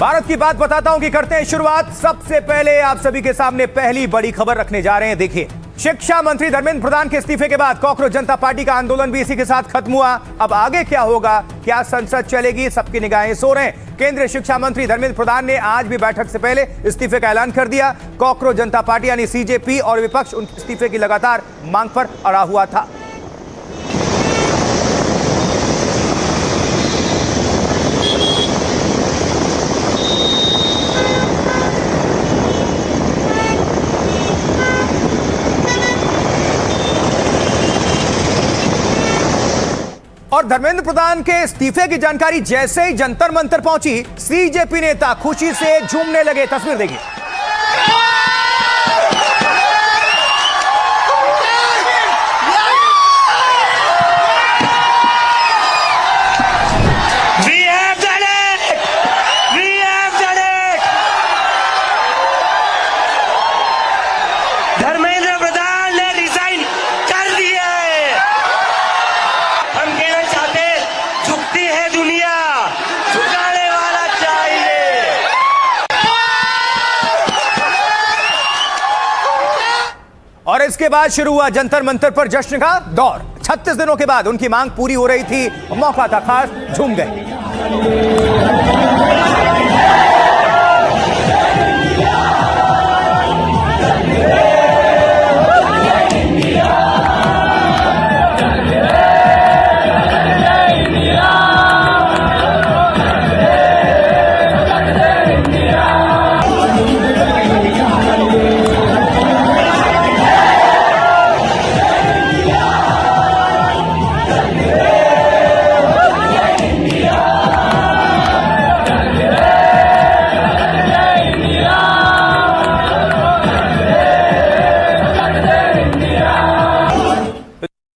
भारत की बात बताता हूं कि करते हैं शुरुआत। सबसे पहले आप सभी के सामने पहली बड़ी खबर रखने जा रहे हैं। देखिए, शिक्षा मंत्री धर्मेंद्र प्रधान के इस्तीफे के बाद कॉकरोच जनता पार्टी का आंदोलन भी इसी के साथ खत्म हुआ। अब आगे क्या होगा, क्या संसद चलेगी, सबकी निगाहें सो रहे हैं। केंद्रीय शिक्षा मंत्री धर्मेंद्र प्रधान ने आज भी बैठक से पहले इस्तीफे का ऐलान कर दिया। कॉकरोच जनता पार्टी यानी सीजेपी और विपक्ष उनके इस्तीफे की लगातार मांग पर अड़ा हुआ था। और धर्मेंद्र प्रधान के इस्तीफे की जानकारी जैसे ही जंतर मंतर पहुंची, सीजेपी नेता खुशी से झूमने लगे। तस्वीर देखिए। और इसके बाद शुरू हुआ जंतर मंतर पर जश्न का दौर। 36 दिनों के बाद उनकी मांग पूरी हो रही थी, मौका था खास, झूम गए।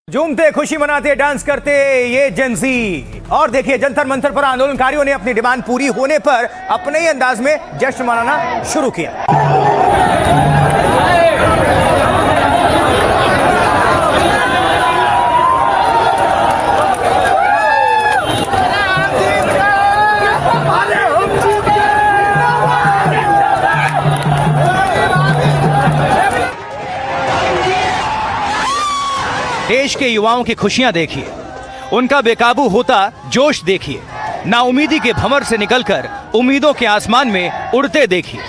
झूमते, खुशी मनाते, डांस करते ये जेंजी। और देखिए, जंतर मंतर पर आंदोलनकारियों ने अपनी डिमांड पूरी होने पर अपने ही अंदाज में जश्न मनाना शुरू किया। देश के युवाओं की खुशियां देखिए, उनका बेकाबू होता जोश देखिए, नाउमीदी के भंवर से निकलकर उम्मीदों के आसमान में उड़ते देखिए।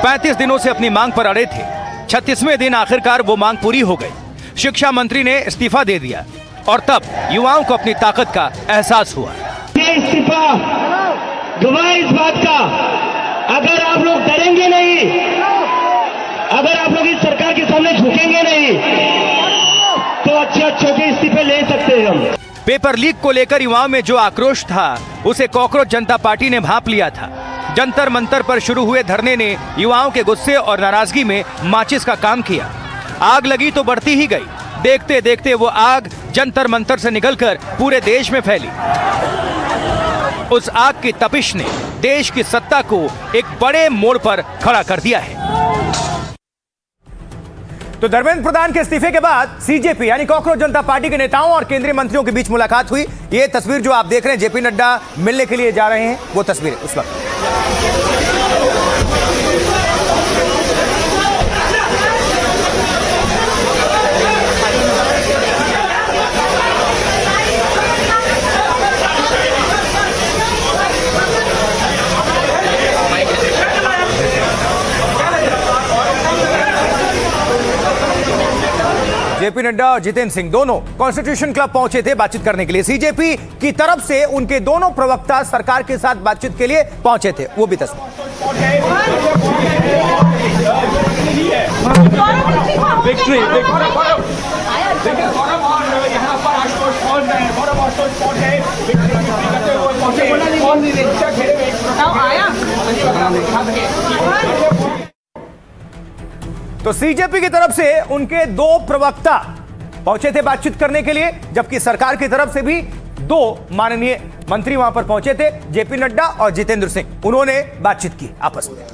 35 दिनों से अपनी मांग पर अड़े थे। 36वें दिन आखिरकार वो मांग पूरी हो गई। शिक्षा मंत्री ने इस्तीफा दे दिया और तब युवाओं को अपनी ताकत का एहसास हुआ। ये इस्तीफा गवाह इस बात का, अगर आप लोग डरेंगे नहीं, अगर आप लोग इस सरकार के सामने झुकेंगे नहीं, तो अच्छे के इस्तीफे ले सकते हैं हम। पेपर लीक को लेकर युवाओं में जो आक्रोश था, उसे कॉकरोच जनता पार्टी ने भांप लिया था। जंतर मंतर पर शुरू हुए धरने ने युवाओं के गुस्से और नाराजगी में माचिस का काम किया। आग लगी तो बढ़ती ही गई। देखते देखते वो आग जंतर मंतर से निकलकर पूरे देश में फैली। उस आग की तपिश ने देश की सत्ता को एक बड़े मोड़ पर खड़ा कर दिया है। तो धर्मेंद्र प्रधान के इस्तीफे के बाद सीजेपी यानी कॉकरोच जनता पार्टी के नेताओं और केंद्रीय मंत्रियों के बीच मुलाकात हुई। ये तस्वीर जो आप देख रहे हैं, जेपी नड्डा मिलने के लिए जा रहे हैं, वो तस्वीर है उस वक्त। जेपी नड्डा और जितेंद्र सिंह दोनों कॉन्स्टिट्यूशन क्लब पहुंचे थे बातचीत करने के लिए। सीजेपी की तरफ से उनके दोनों प्रवक्ता सरकार के साथ बातचीत के लिए पहुंचे थे, वो भी तस्वीर। तो सीजेपी की तरफ से उनके दो प्रवक्ता पहुंचे थे बातचीत करने के लिए, जबकि सरकार की तरफ से भी दो माननीय मंत्री वहां पर पहुंचे थे, जेपी नड्डा और जितेंद्र सिंह। उन्होंने बातचीत की आपस में।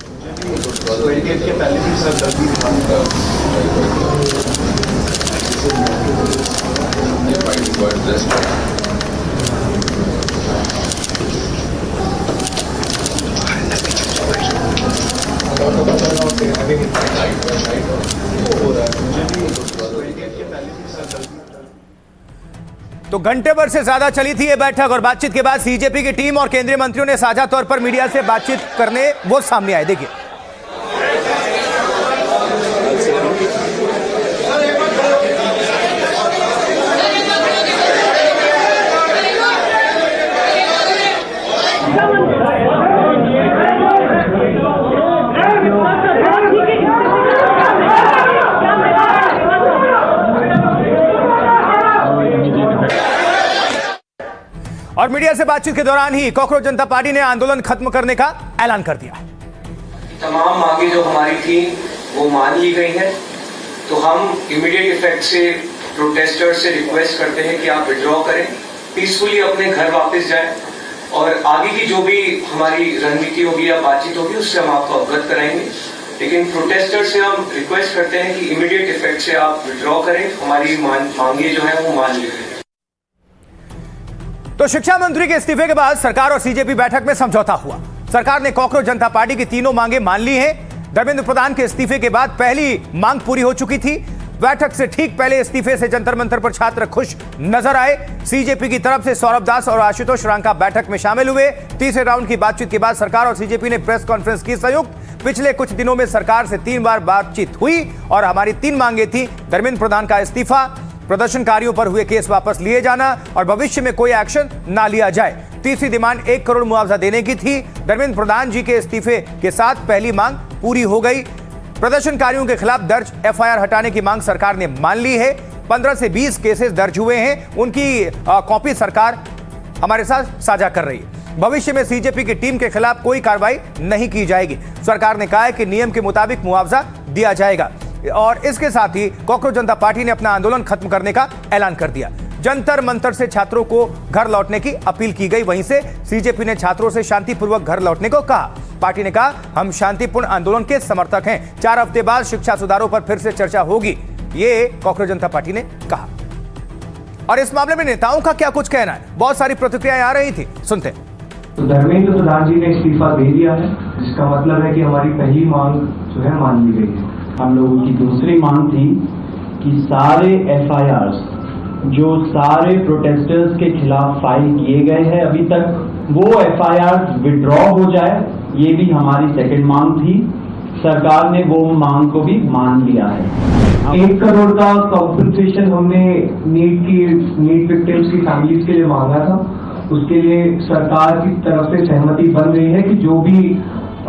तो घंटे भर से ज्यादा चली थी ये बैठक और बातचीत के बाद सीजेपी की टीम और केंद्रीय मंत्रियों ने साझा तौर पर मीडिया से बातचीत करने वो सामने आए। देखिए, और मीडिया से बातचीत के दौरान ही कॉकरोच जनता पार्टी ने आंदोलन खत्म करने का ऐलान कर दिया। तमाम मांगे जो हमारी थी वो मान ली गई हैं, तो हम इमीडिएट इफेक्ट से प्रोटेस्टर्स से रिक्वेस्ट करते हैं कि आप विड्रॉ करें, पीसफुली अपने घर वापस जाएं और आगे की जो भी हमारी रणनीति होगी या बातचीत होगी उससे हम आपको अवगत कराएंगे। लेकिन प्रोटेस्टर से हम रिक्वेस्ट करते हैं कि इमीडिएट इफेक्ट से आप विड्रॉ करें, हमारी मांगे जो है वो मान ली गई। तो शिक्षा मंत्री के इस्तीफे के बाद सरकार और सीजेपी बैठक में समझौता हुआ। सरकार ने कॉकरोच जनता पार्टी की तीनों मांगे मान ली हैं। धर्मेंद्र प्रधान के इस्तीफे के बाद पहली मांग पूरी हो चुकी थी। बैठक से ठीक पहले इस्तीफे से जंतर मंतर पर छात्र खुश नजर आए। सीजेपी की तरफ से सौरभ दास और आशुतोष रांका बैठक में शामिल हुए। तीसरे राउंड की बातचीत के बाद सरकार और सीजेपी ने प्रेस कॉन्फ्रेंस की संयुक्त। पिछले कुछ दिनों में सरकार से 3 बार बातचीत हुई और हमारी 3 मांगे थी। धर्मेंद्र प्रधान का इस्तीफा, प्रदर्शनकारियों पर हुए केस वापस लिए जाना और भविष्य में कोई एक्शन ना लिया जाए। तीसरी डिमांड 1 करोड़ मुआवजा देने की थी। धर्मेंद्र प्रधान जी के इस्तीफे के साथ पहली मांग पूरी हो गई। प्रदर्शनकारियों के खिलाफ दर्ज एफआईआर हटाने की मांग सरकार ने मान ली है। 15 से 20 केसेस दर्ज हुए हैं, उनकी कॉपी सरकार हमारे साथ साझा कर रही है। भविष्य में सीजेपी की टीम के खिलाफ कोई कार्रवाई नहीं की जाएगी। सरकार ने कहा है कि नियम के मुताबिक मुआवजा दिया जाएगा और इसके साथ ही कॉकरोच जनता पार्टी ने अपना आंदोलन खत्म करने का ऐलान कर दिया। जंतर मंतर से छात्रों को घर लौटने की अपील की गई। वहीं से सीजेपी ने छात्रों से शांतिपूर्वक घर लौटने को कहा। पार्टी ने कहा, हम शांतिपूर्ण आंदोलन के समर्थक हैं। 4 हफ्ते बाद शिक्षा सुधारों पर फिर से चर्चा होगी, ये कॉकरोच जनता पार्टी ने कहा। और इस मामले में नेताओं का क्या कुछ कहना है, बहुत सारी प्रतिक्रियाएं आ रही थी, सुनते हैं। तो धर्मेंद्र प्रधान जी ने इस्तीफा दे दिया है, जिसका मतलब है कि हमारी पहली मांग जो है मान ली गई है। हम लोगों की दूसरी मांग थी कि सारे एफआईआर्स जो सारे प्रोटेस्टर्स के खिलाफ फाइल किए गए हैं अभी तक, वो एफआईआर्स विड्रॉ हो जाए, ये भी हमारी सेकंड मांग थी। सरकार ने वो मांग को भी मान लिया है। 1 करोड़ का कॉम्पनसेशन हमने नीट विक्टिम्स की फैमिलीज के लिए मांगा था। उसके लिए सरकार की तरफ से सहमति बन रही है कि जो भी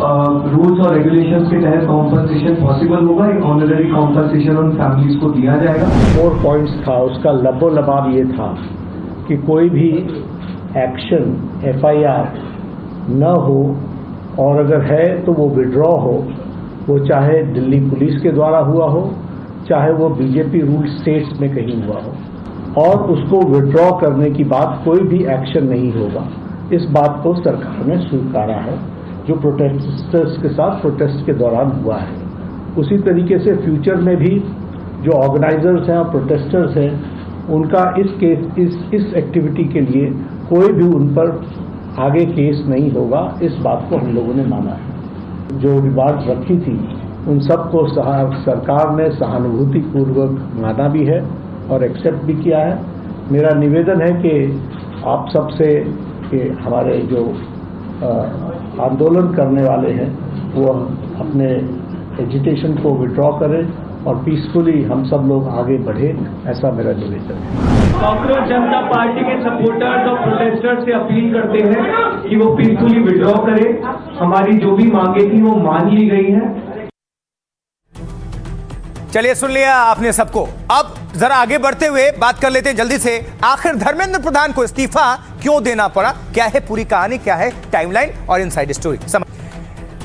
रूल्स और रेगुलेशंस के तहत कॉम्पनसेशन पॉसिबल होगा, एक ऑनररी कॉम्पनसेशन उन फैमिलीज को दिया जाएगा। 4 पॉइंट्स था, उसका लबो-लबाब ये था कि कोई भी एक्शन एफआईआर न हो और अगर है तो वो विड्रॉ हो, वो चाहे दिल्ली पुलिस के द्वारा हुआ हो, चाहे वो बीजेपी रूल स्टेट्स में कहीं हुआ हो, और उसको विड्रॉ करने की बात कोई भी एक्शन नहीं होगा। इस बात को सरकार ने स्वीकारा है, जो प्रोटेस्टर्स के साथ प्रोटेस्ट के दौरान हुआ है। उसी तरीके से फ्यूचर में भी जो ऑर्गेनाइजर्स हैं और प्रोटेस्टर्स हैं, उनका इस एक्टिविटी के लिए कोई भी उन पर आगे केस नहीं होगा, इस बात को हम लोगों ने माना है। जो डिमांड रखी थी उन सबको सरकार ने सहानुभूतिपूर्वक माना भी है और एक्सेप्ट भी किया है। मेरा निवेदन है कि आप सबसे कि हमारे जो आंदोलन करने वाले हैं वो अपने एजिटेशन को विड्रॉ करें और पीसफुली हम सब लोग आगे बढ़े, ऐसा मेरा निवेदन है। कॉकरोच जनता पार्टी के सपोर्टर्स और प्रोटेस्टर्स से अपील करते हैं कि वो पीसफुली विड्रॉ करें। हमारी जो भी मांगे थी वो मान ली गई है। चलिए, सुन लिया आपने सबको। अब जरा आगे बढ़ते हुए बात कर लेते हैं जल्दी से। आखिर धर्मेंद्र प्रधान को इस्तीफा क्यों देना पड़ा, क्या है पूरी कहानी, क्या है टाइमलाइन और इनसाइड स्टोरी।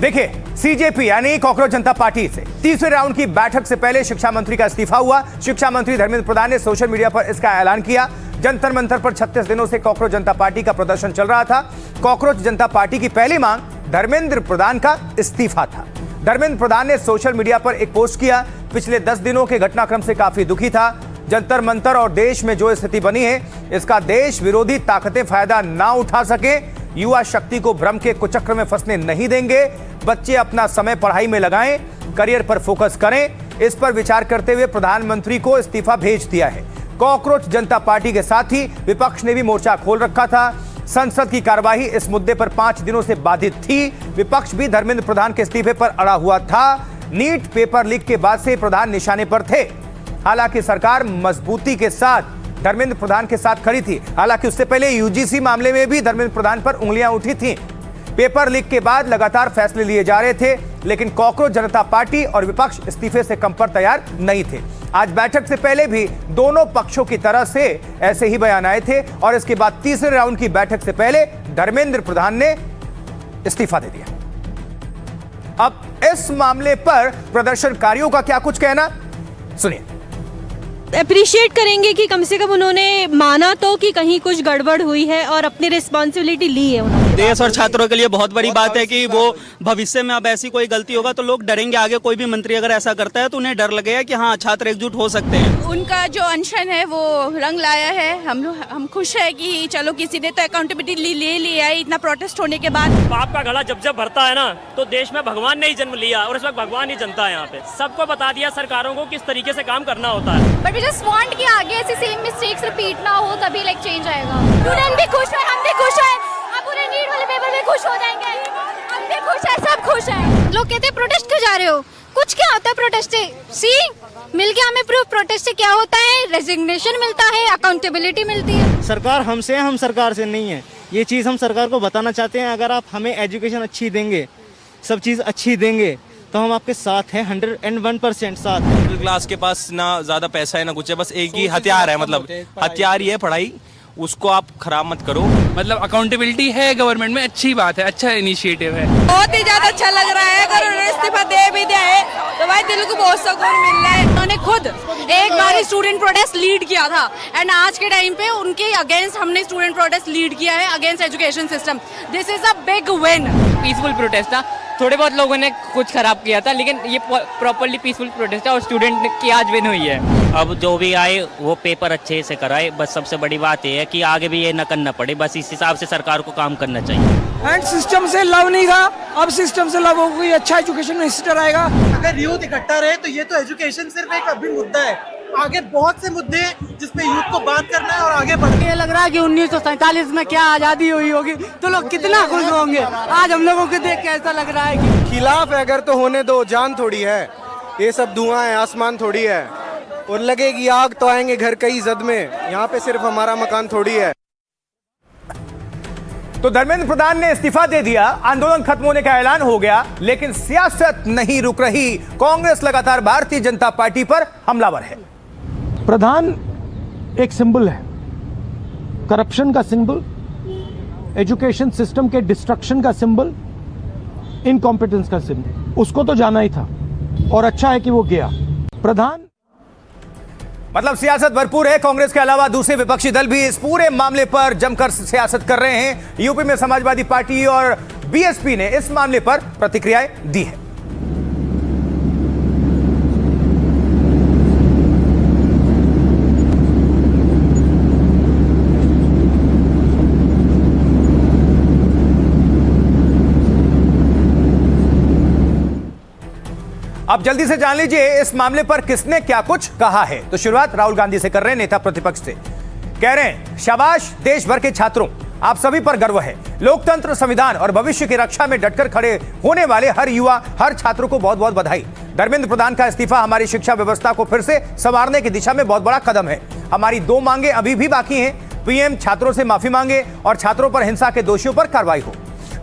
देखिए, सीजेपी यानी कॉकरोच जनता पार्टी से तीसरे राउंड की बैठक से पहले शिक्षा मंत्री का इस्तीफा हुआ। शिक्षा मंत्री धर्मेंद्र प्रधान ने सोशल मीडिया पर इसका ऐलान किया। जंतर मंतर पर 36 दिनों से कॉकरोच जनता पार्टी का प्रदर्शन चल रहा था। कॉकरोच जनता पार्टी की पहली मांग धर्मेंद्र प्रधान का इस्तीफा था। धर्मेंद्र प्रधान ने सोशल मीडिया पर एक पोस्ट किया। पिछले 10 दिनों के घटनाक्रम से काफी दुखी था। जंतर मंतर और देश में जो स्थिति बनी है, इसका देश विरोधी ताकतें फायदा ना उठा सके। युवा शक्ति को भ्रम के कुचक्र में फंसने नहीं देंगे। बच्चे अपना समय पढ़ाई में लगाएं, करियर पर फोकस करें। इस पर विचार करते हुए प्रधानमंत्री को इस्तीफा भेज दिया है। कॉकरोच जनता पार्टी के साथ ही विपक्ष ने भी मोर्चा खोल रखा था। संसद की कार्यवाही इस मुद्दे पर 5 दिनों से बाधित थी। विपक्ष भी धर्मेंद्र प्रधान के इस्तीफे पर अड़ा हुआ था। नीट पेपर लीक के बाद से प्रधान निशाने पर थे। हालांकि सरकार मजबूती के साथ धर्मेंद्र प्रधान के साथ खड़ी थी। हालांकि उससे पहले यूजीसी मामले में भी धर्मेंद्र प्रधान पर उंगलियां उठी थीं। पेपर लीक के बाद लगातार फैसले लिए जा रहे थे, लेकिन कॉकरोच जनता पार्टी और विपक्ष इस्तीफे से कम पर तैयार नहीं थे। आज बैठक से पहले भी दोनों पक्षों की तरफ से ऐसे ही बयान आए थे और इसके बाद तीसरे राउंड की बैठक से पहले धर्मेंद्र प्रधान ने इस्तीफा दे दिया। अब इस मामले पर प्रदर्शनकारियों का क्या कुछ कहना, सुनिए। अप्रिशिएट करेंगे कि कम से कम उन्होंने माना तो कि कहीं कुछ गड़बड़ हुई है और अपनी रिस्पॉन्सिबिलिटी ली है उन्होंने। देश और छात्रों के लिए बहुत बड़ी बात है कि वो भविष्य में अब ऐसी कोई गलती होगा तो लोग डरेंगे। आगे कोई भी मंत्री अगर ऐसा करता है तो उन्हें डर लगेगा कि हाँ, छात्र एकजुट हो सकते हैं। उनका जो अनशन है वो रंग लाया है। हम खुश है कि चलो किसी ने तो अकाउंटेबिलिटी ले लिया है इतना प्रोटेस्ट होने के बाद। पाप का घड़ा जब भरता है ना, तो देश में भगवान ने ही जन्म लिया और इस वक्त भगवान ही जनता है। यहाँ पे सबको बता दिया सरकारों को किस तरीके से काम करना होता है। बट वी जस्ट वांट कि आगे ऐसी सेम मिस्टेक्स रिपीट ना हो, तभी लाइक चेंज आएगा। स्टूडेंट भी खुश है, हम भी खुश है, अब पूरे नीट वाले पेपर में खुश हो जाएंगे। हम भी खुश है, सब खुश है। लोग कहते हैं प्रोटेस्ट क्यों जा रहे हो? कुछ क्या होता है प्रोटेस्ट से? सी मिल गया हमें प्रूफ प्रोटेस्ट से क्या होता है। रेजिग्नेशन मिलता है, अकाउंटेबिलिटी मिलती है। सरकार हमसे है, हम सरकार से नहीं है। ये चीज़ हम सरकार को बताना चाहते हैं। अगर आप हमें एजुकेशन अच्छी देंगे, सब चीज़ अच्छी देंगे, तो हम आपके साथ हैं, 101% साथ। मिडिल क्लास के पास ना ज़्यादा पैसा है ना कुछ है, बस एक ही हथियार है, मतलब हथियार ही है पढ़ाई। उसको आप खराब मत करो। मतलब अकाउंटेबिलिटी है गवर्नमेंट में, अच्छी बात है, अच्छा इनिशिएटिव है। बहुत ही ज्यादा अच्छा लग रहा है। अगर उन्होंने इस्तीफा दे भी दिया है तो भाई दिल को बहुत सुकून मिल रहा है। उन्होंने खुद एक बार स्टूडेंट प्रोटेस्ट लीड किया था एंड आज के टाइम पे उनके अगेंस्ट हमने स्टूडेंट प्रोटेस्ट लीड किया है against education system. This is a big win. Peaceful protest था। थोड़े बहुत लोगों ने कुछ खराब किया था, लेकिन ये प्रॉपर्ली पीसफुल प्रोटेस्ट है और स्टूडेंट की आज विन हुई है। अब जो भी आए वो पेपर अच्छे से कराए, बस सबसे बड़ी बात ये है कि आगे भी ये न करना पड़े। बस इस हिसाब से सरकार को काम करना चाहिए। एंड सिस्टम से लव नहीं था, अब सिस्टम से लव हो गई। अच्छा एजुकेशन मिनिस्टर आएगा। अगर यूथ इकट्ठा रहे तो ये तो एजुकेशन सिर्फ एक अभी मुद्दा है। आगे बहुत से मुद्दे हैं जिसपे यूथ को बात करना है और आगे बढ़ना है। ये लग रहा है कि 1947 में क्या आजादी हुई होगी तो लोग कितना खुश होंगे। आज हम लोगों को देख के ऐसा लग रहा है कि खिलाफ है अगर तो होने दो, जान थोड़ी है। ये सब धुआं है, आसमान थोड़ी है। और लगेगी आग तो आएंगे घर कई जद में। यहाँ पे सिर्फ हमारा मकान थोड़ी है। तो धर्मेंद्र प्रधान ने इस्तीफा दे दिया, आंदोलन खत्म होने का ऐलान हो गया, लेकिन सियासत नहीं रुक रही। कांग्रेस लगातार भारतीय जनता पार्टी पर हमलावर है। प्रधान एक सिंबल है, करप्शन का सिंबल, एजुकेशन सिस्टम के डिस्ट्रक्शन का सिंबल, इनकॉम्पिटेंस का सिंबल। उसको तो जाना ही था और अच्छा है कि वो गया। प्रधान मतलब सियासत भरपूर है। कांग्रेस के अलावा दूसरे विपक्षी दल भी इस पूरे मामले पर जमकर सियासत कर रहे हैं। यूपी में समाजवादी पार्टी और बीएसपी ने इस मामले पर प्रतिक्रियाएं दी है। अब जल्दी से जान लीजिए इस मामले पर किसने क्या कुछ कहा है। तो शुरुआत राहुल गांधी से कर रहे हैं, नेता प्रतिपक्ष से। कह रहे हैं, शाबाश देश भर के छात्रों, आप सभी पर गर्व है। लोकतंत्र, संविधान और भविष्य की रक्षा में डटकर खड़े होने वाले हर युवा, हर छात्र को बहुत बहुत बधाई। धर्मेंद्र प्रधान का इस्तीफा हमारी शिक्षा व्यवस्था को फिर से संवारने की दिशा में बहुत बड़ा कदम है। हमारी 2 मांगे अभी भी बाकी हैं। पीएम छात्रों से माफी मांगे और छात्रों पर हिंसा के दोषियों पर कार्रवाई हो।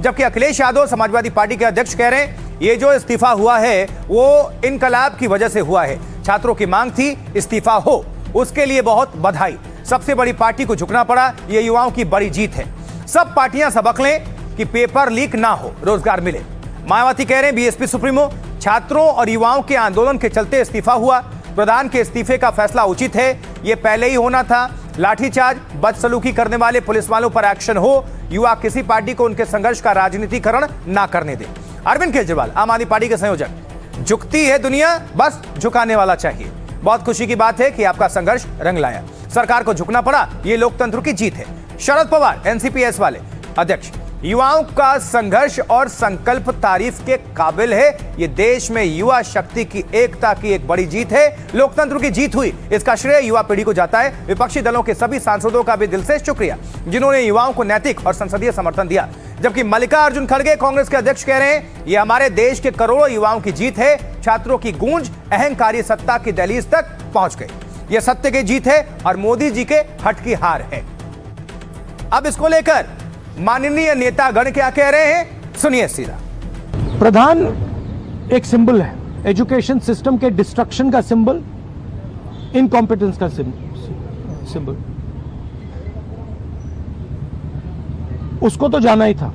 जबकि अखिलेश यादव समाजवादी पार्टी के अध्यक्ष कह रहे हैं, ये जो इस्तीफा हुआ है वो इनकलाब की वजह से हुआ है। छात्रों की मांग थी इस्तीफा हो, उसके लिए बहुत बधाई। सबसे बड़ी पार्टी को झुकना पड़ा, ये युवाओं की बड़ी जीत है। सब पार्टियां सबक लें कि पेपर लीक ना हो, रोजगार मिले। मायावती कह रहे हैं, बीएसपी सुप्रीमो, छात्रों और युवाओं के आंदोलन के चलते इस्तीफा हुआ। प्रधान के इस्तीफे का फैसला उचित है, ये पहले ही होना था। लाठीचार्ज, बदसलूकी करने वाले पुलिस वालों पर एक्शन हो। युवा किसी पार्टी को उनके संघर्ष का राजनीतिकरण ना करने दे। अरविंद केजरीवाल, आम आदमी पार्टी के संयोजक, झुकती है दुनिया, बस झुकाने वाला चाहिए। बहुत खुशी की बात है कि आपका संघर्ष रंग लाया, सरकार को झुकना पड़ा, ये लोकतंत्र की जीत है। शरद पवार, एनसीपीएस वाले अध्यक्ष, युवाओं का संघर्ष और संकल्प तारीफ के काबिल है। ये देश में युवा शक्ति की एकता की एक बड़ी जीत है, लोकतंत्र की जीत हुई। इसका श्रेय युवा पीढ़ी को जाता है। विपक्षी दलों के सभी सांसदों का भी दिल से शुक्रिया, जिन्होंने युवाओं को नैतिक और संसदीय समर्थन दिया। जबकि मल्लिकार्जुन खड़गे कांग्रेस के अध्यक्ष कह रहे हैं, ये हमारे देश के करोड़ों युवाओं की जीत है। छात्रों की गूंज अहंकारी सत्ता की दहलीज तक पहुंच गई। यह सत्य की जीत है और मोदी जी के हट की हार है। अब इसको लेकर माननीय नेतागण क्या कह रहे हैं, सुनिए सीधा। प्रधान एक सिंबल है, एजुकेशन सिस्टम के डिस्ट्रक्शन का सिंबल, इनकॉम्पिटेंस का सिंबल। उसको तो जाना ही था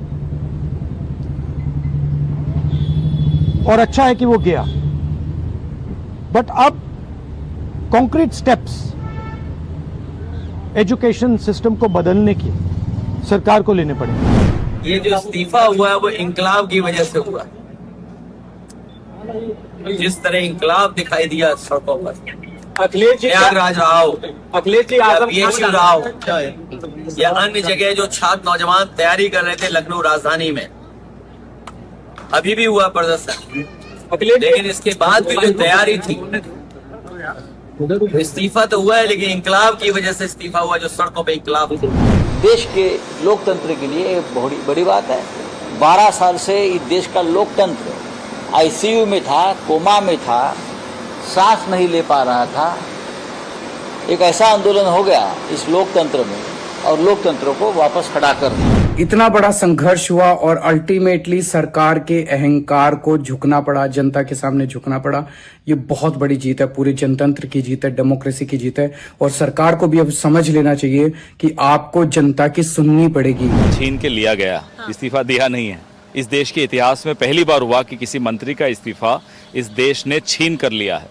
और अच्छा है कि वो गया, बट अब कॉन्क्रीट स्टेप्स एजुकेशन सिस्टम को बदलने की सरकार को लेने पड़ेंगे। ये जो इस्तीफा हुआ है वो इंकलाब की वजह से हुआ। जिस तरह इंकलाब दिखाई दिया सड़कों पर, प्रयागराज राव, BHU राव या अन्य जगह जो छात्र नौजवान तैयारी कर रहे थे लखनऊ राजधानी में, अभी भी हुआ प्रदर्शन, लेकिन इसके बाद भी जो तैयारी थी, इस्तीफा तो हुआ है लेकिन इंकलाब की वजह से इस्तीफा हुआ, जो सड़कों पे इंकलाब। देश के लोकतंत्र के लिए एक बहुत बड़ी बात है। 12 साल से इस देश का लोकतंत्र ICU में था, कोमा में था, सांस नहीं ले पा रहा था। एक ऐसा आंदोलन हो गया इस लोकतंत्र में और लोकतंत्र को वापस खड़ा कर दिया। इतना बड़ा संघर्ष हुआ और अल्टीमेटली सरकार के अहंकार को झुकना पड़ा, जनता के सामने झुकना पड़ा। ये बहुत बड़ी जीत है, पूरे जनतंत्र की जीत है, डेमोक्रेसी की जीत है। और सरकार को भी अब समझ लेना चाहिए कि आपको जनता की सुननी पड़ेगी। छीन के लिया गया, इस्तीफा दिया नहीं है। इस देश के इतिहास में पहली बार हुआ कि किसी मंत्री का इस्तीफा इस देश ने छीन कर लिया है।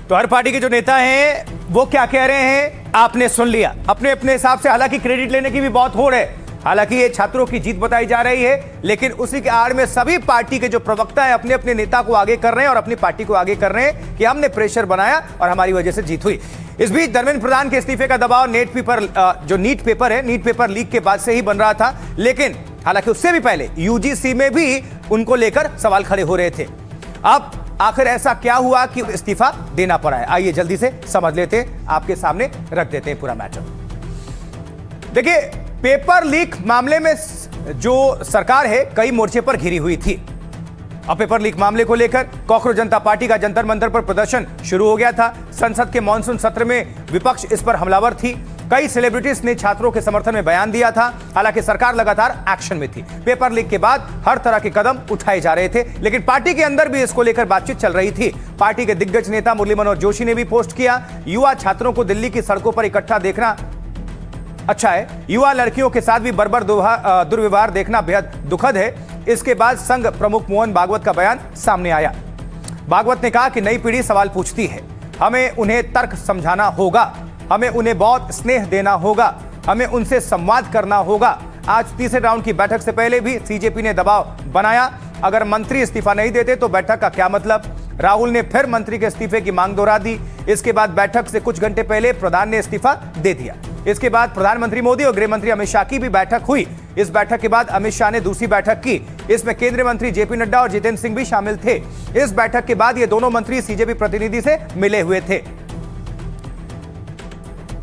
तो हर पार्टी के जो नेता हैं वो क्या कह रहे हैं आपने सुन लिया अपने अपने हिसाब से। हालांकि क्रेडिट लेने की भी बहुत होड़ है। हालांकि ये छात्रों की जीत बताई जा रही है, लेकिन उसी के आड़ में सभी पार्टी के जो प्रवक्ता हैं अपने अपने नेता को आगे कर रहे हैं और अपनी पार्टी को आगे कर रहे हैं कि हमने प्रेशर बनाया और हमारी वजह से जीत हुई। इस बीच धर्मेंद्र प्रधान के इस्तीफे का दबाव नीट पेपर है, नीट पेपर लीक के बाद से ही बन रहा था। लेकिन हालांकि उससे भी पहले UGC में भी उनको लेकर सवाल खड़े हो रहे थे। अब आखिर ऐसा क्या हुआ कि इस्तीफा देना पड़ा है, आइए जल्दी से समझ लेते हैं, आपके सामने रख देते हैं पूरा मैटर। देखिए, पेपर लीक मामले में जो सरकार है कई मोर्चे पर घिरी हुई थी। अब पेपर लीक मामले को लेकर कॉकरोच जनता पार्टी का जंतर मंतर पर प्रदर्शन शुरू हो गया था। संसद के मॉनसून सत्र में विपक्ष इस पर हमलावर थी। कई सेलिब्रिटीज ने छात्रों के समर्थन में बयान दिया था। हालांकि सरकार लगातार एक्शन में थी। पेपर लीक के बाद हर तरह के कदम उठाए जा रहे थे, लेकिन पार्टी के अंदर भी इसको लेकर बातचीत चल रही थी। पार्टी के दिग्गज नेता मुरली मनोहर जोशी ने भी पोस्ट किया, युवा छात्रों को दिल्ली की सड़कों पर इकट्ठा देखना अच्छा है, युवा लड़कियों के साथ भी बर्बर दुर्व्यवहार देखना बेहद दुखद है। इसके बाद संघ प्रमुख मोहन भागवत का बयान सामने आया। भागवत ने कहा कि नई पीढ़ी सवाल पूछती है, हमें उन्हें तर्क समझाना होगा, हमें उन्हें बहुत स्नेह देना होगा, हमें उनसे संवाद करना होगा। आज तीसरे राउंड की बैठक से पहले भी CJP ने दबाव बनाया, अगर मंत्री इस्तीफा नहीं देते तो बैठक का क्या मतलब। राहुल ने फिर मंत्री के इस्तीफे की मांग दोहरा दी। इसके बाद बैठक से कुछ घंटे पहले प्रधान ने इस्तीफा दे दिया। इसके बाद प्रधानमंत्री मोदी और गृह मंत्री अमित शाह की भी बैठक हुई। इस बैठक के बाद अमित शाह ने दूसरी बैठक की। इसमें केंद्रीय मंत्री JP नड्डा और जितेंद्र सिंह भी शामिल थे। इस बैठक के बाद ये दोनों मंत्री CJP प्रतिनिधि से मिले हुए थे।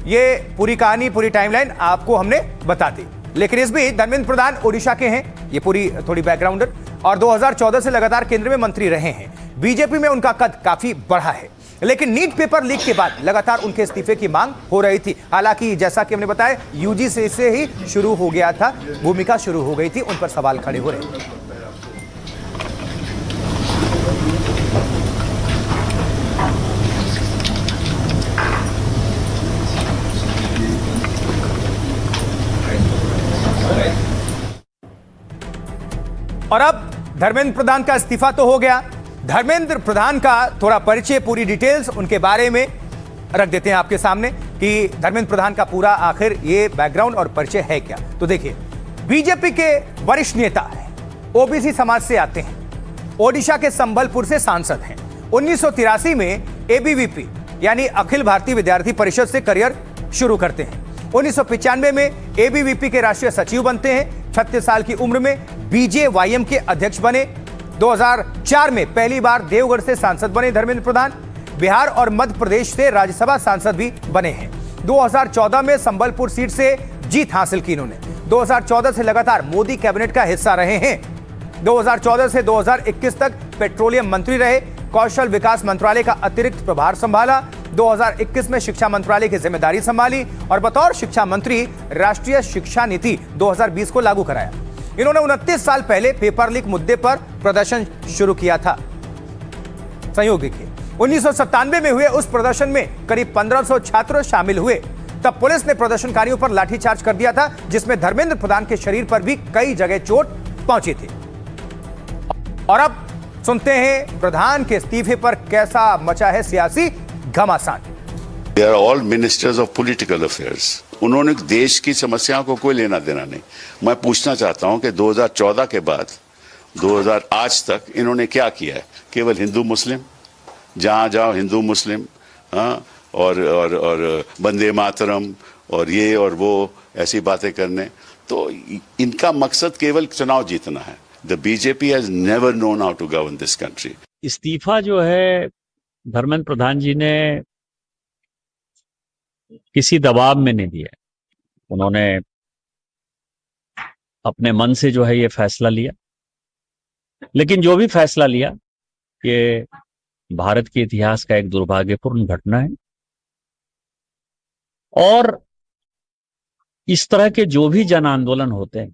ये पूरी कहानी, पूरी टाइमलाइन आपको हमने बता दी। लेकिन इस बीच धर्मेंद्र प्रधान ओडिशा के हैं, ये पूरी थोड़ी बैकग्राउंडर, और 2014 से लगातार केंद्र में मंत्री रहे हैं। बीजेपी में उनका कद काफी बढ़ा है, लेकिन नीट पेपर लीक के बाद लगातार उनके इस्तीफे की मांग हो रही थी। हालांकि जैसा कि हमने बताया, UGC से ही शुरू हो गया था, भूमिका शुरू हो गई थी, उन पर सवाल खड़े हो रहे थे। और अब धर्मेंद्र प्रधान का इस्तीफा तो हो गया। धर्मेंद्र प्रधान का थोड़ा परिचय, पूरी डिटेल्स उनके बारे में रख देते हैं आपके सामने कि धर्मेंद्र प्रधान का पूरा आखिर ये बैकग्राउंड और परिचय है क्या। तो देखिए, बीजेपी के वरिष्ठ नेता हैं, OBC समाज से आते हैं, ओडिशा के संबलपुर से सांसद हैं। 1983 में ABVP यानी अखिल भारतीय विद्यार्थी परिषद से करियर शुरू करते हैं। 1995 में एबीवीपी के राष्ट्रीय सचिव बनते हैं। 36 साल की उम्र में बीजेवाईएम के अध्यक्ष बने। 2004 में पहली बार देवगढ़ से सांसद बने धर्मेंद्र प्रधान। बिहार और मध्य प्रदेश से राज्यसभा सांसद भी बने हैं। 2014 में संबलपुर सीट से जीत हासिल की इन्होंने। 2014 से लगातार मोदी कैबिनेट का हिस्सा रहे हैं। 2014 से 2021 तक पेट्रोलियम मंत्री रहे। कौशल विकास मंत्रालय का अतिरिक्त प्रभार संभाला। 2021 में शिक्षा मंत्रालय की जिम्मेदारी संभाली और बतौर शिक्षा मंत्री राष्ट्रीय शिक्षा नीति 2020 को लागू कराया। इन्होंने 29 साल पहले पेपर लीक मुद्दे पर प्रदर्शन शुरू किया था। संयोग देखिए, 1997 में हुए उस प्रदर्शन में करीब 1500 छात्र शामिल हुए। तब पुलिस ने प्रदर्शनकारियों पर लाठीचार्ज कर दिया था, जिसमें धर्मेंद्र प्रधान के शरीर पर भी कई जगह चोट पहुंची थी। और अब सुनते हैं प्रधान के इस्तीफे पर कैसा मचा है सियासी घमासान। They are all ministers of political affairs. उन्होंने देश की समस्याओं को कोई लेना देना नहीं। मैं पूछना चाहता हूं कि 2014 के बाद 2000 आज तक इन्होंने क्या किया है? केवल हिंदू मुस्लिम, जहां जाओ हिंदू मुस्लिम, और वंदे मातरम और ये और वो ऐसी बातें करने। तो इनका मकसद केवल चुनाव जीतना है। The BJP has never known how to govern this country. इस्तीफा जो है धर्मेंद्र प्रधान जी ने किसी दबाव में नहीं दिया। उन्होंने अपने मन से जो है ये फैसला लिया। लेकिन जो भी फैसला लिया, ये भारत के इतिहास का एक दुर्भाग्यपूर्ण घटना है। और इस तरह के जो भी जन आंदोलन होते हैं,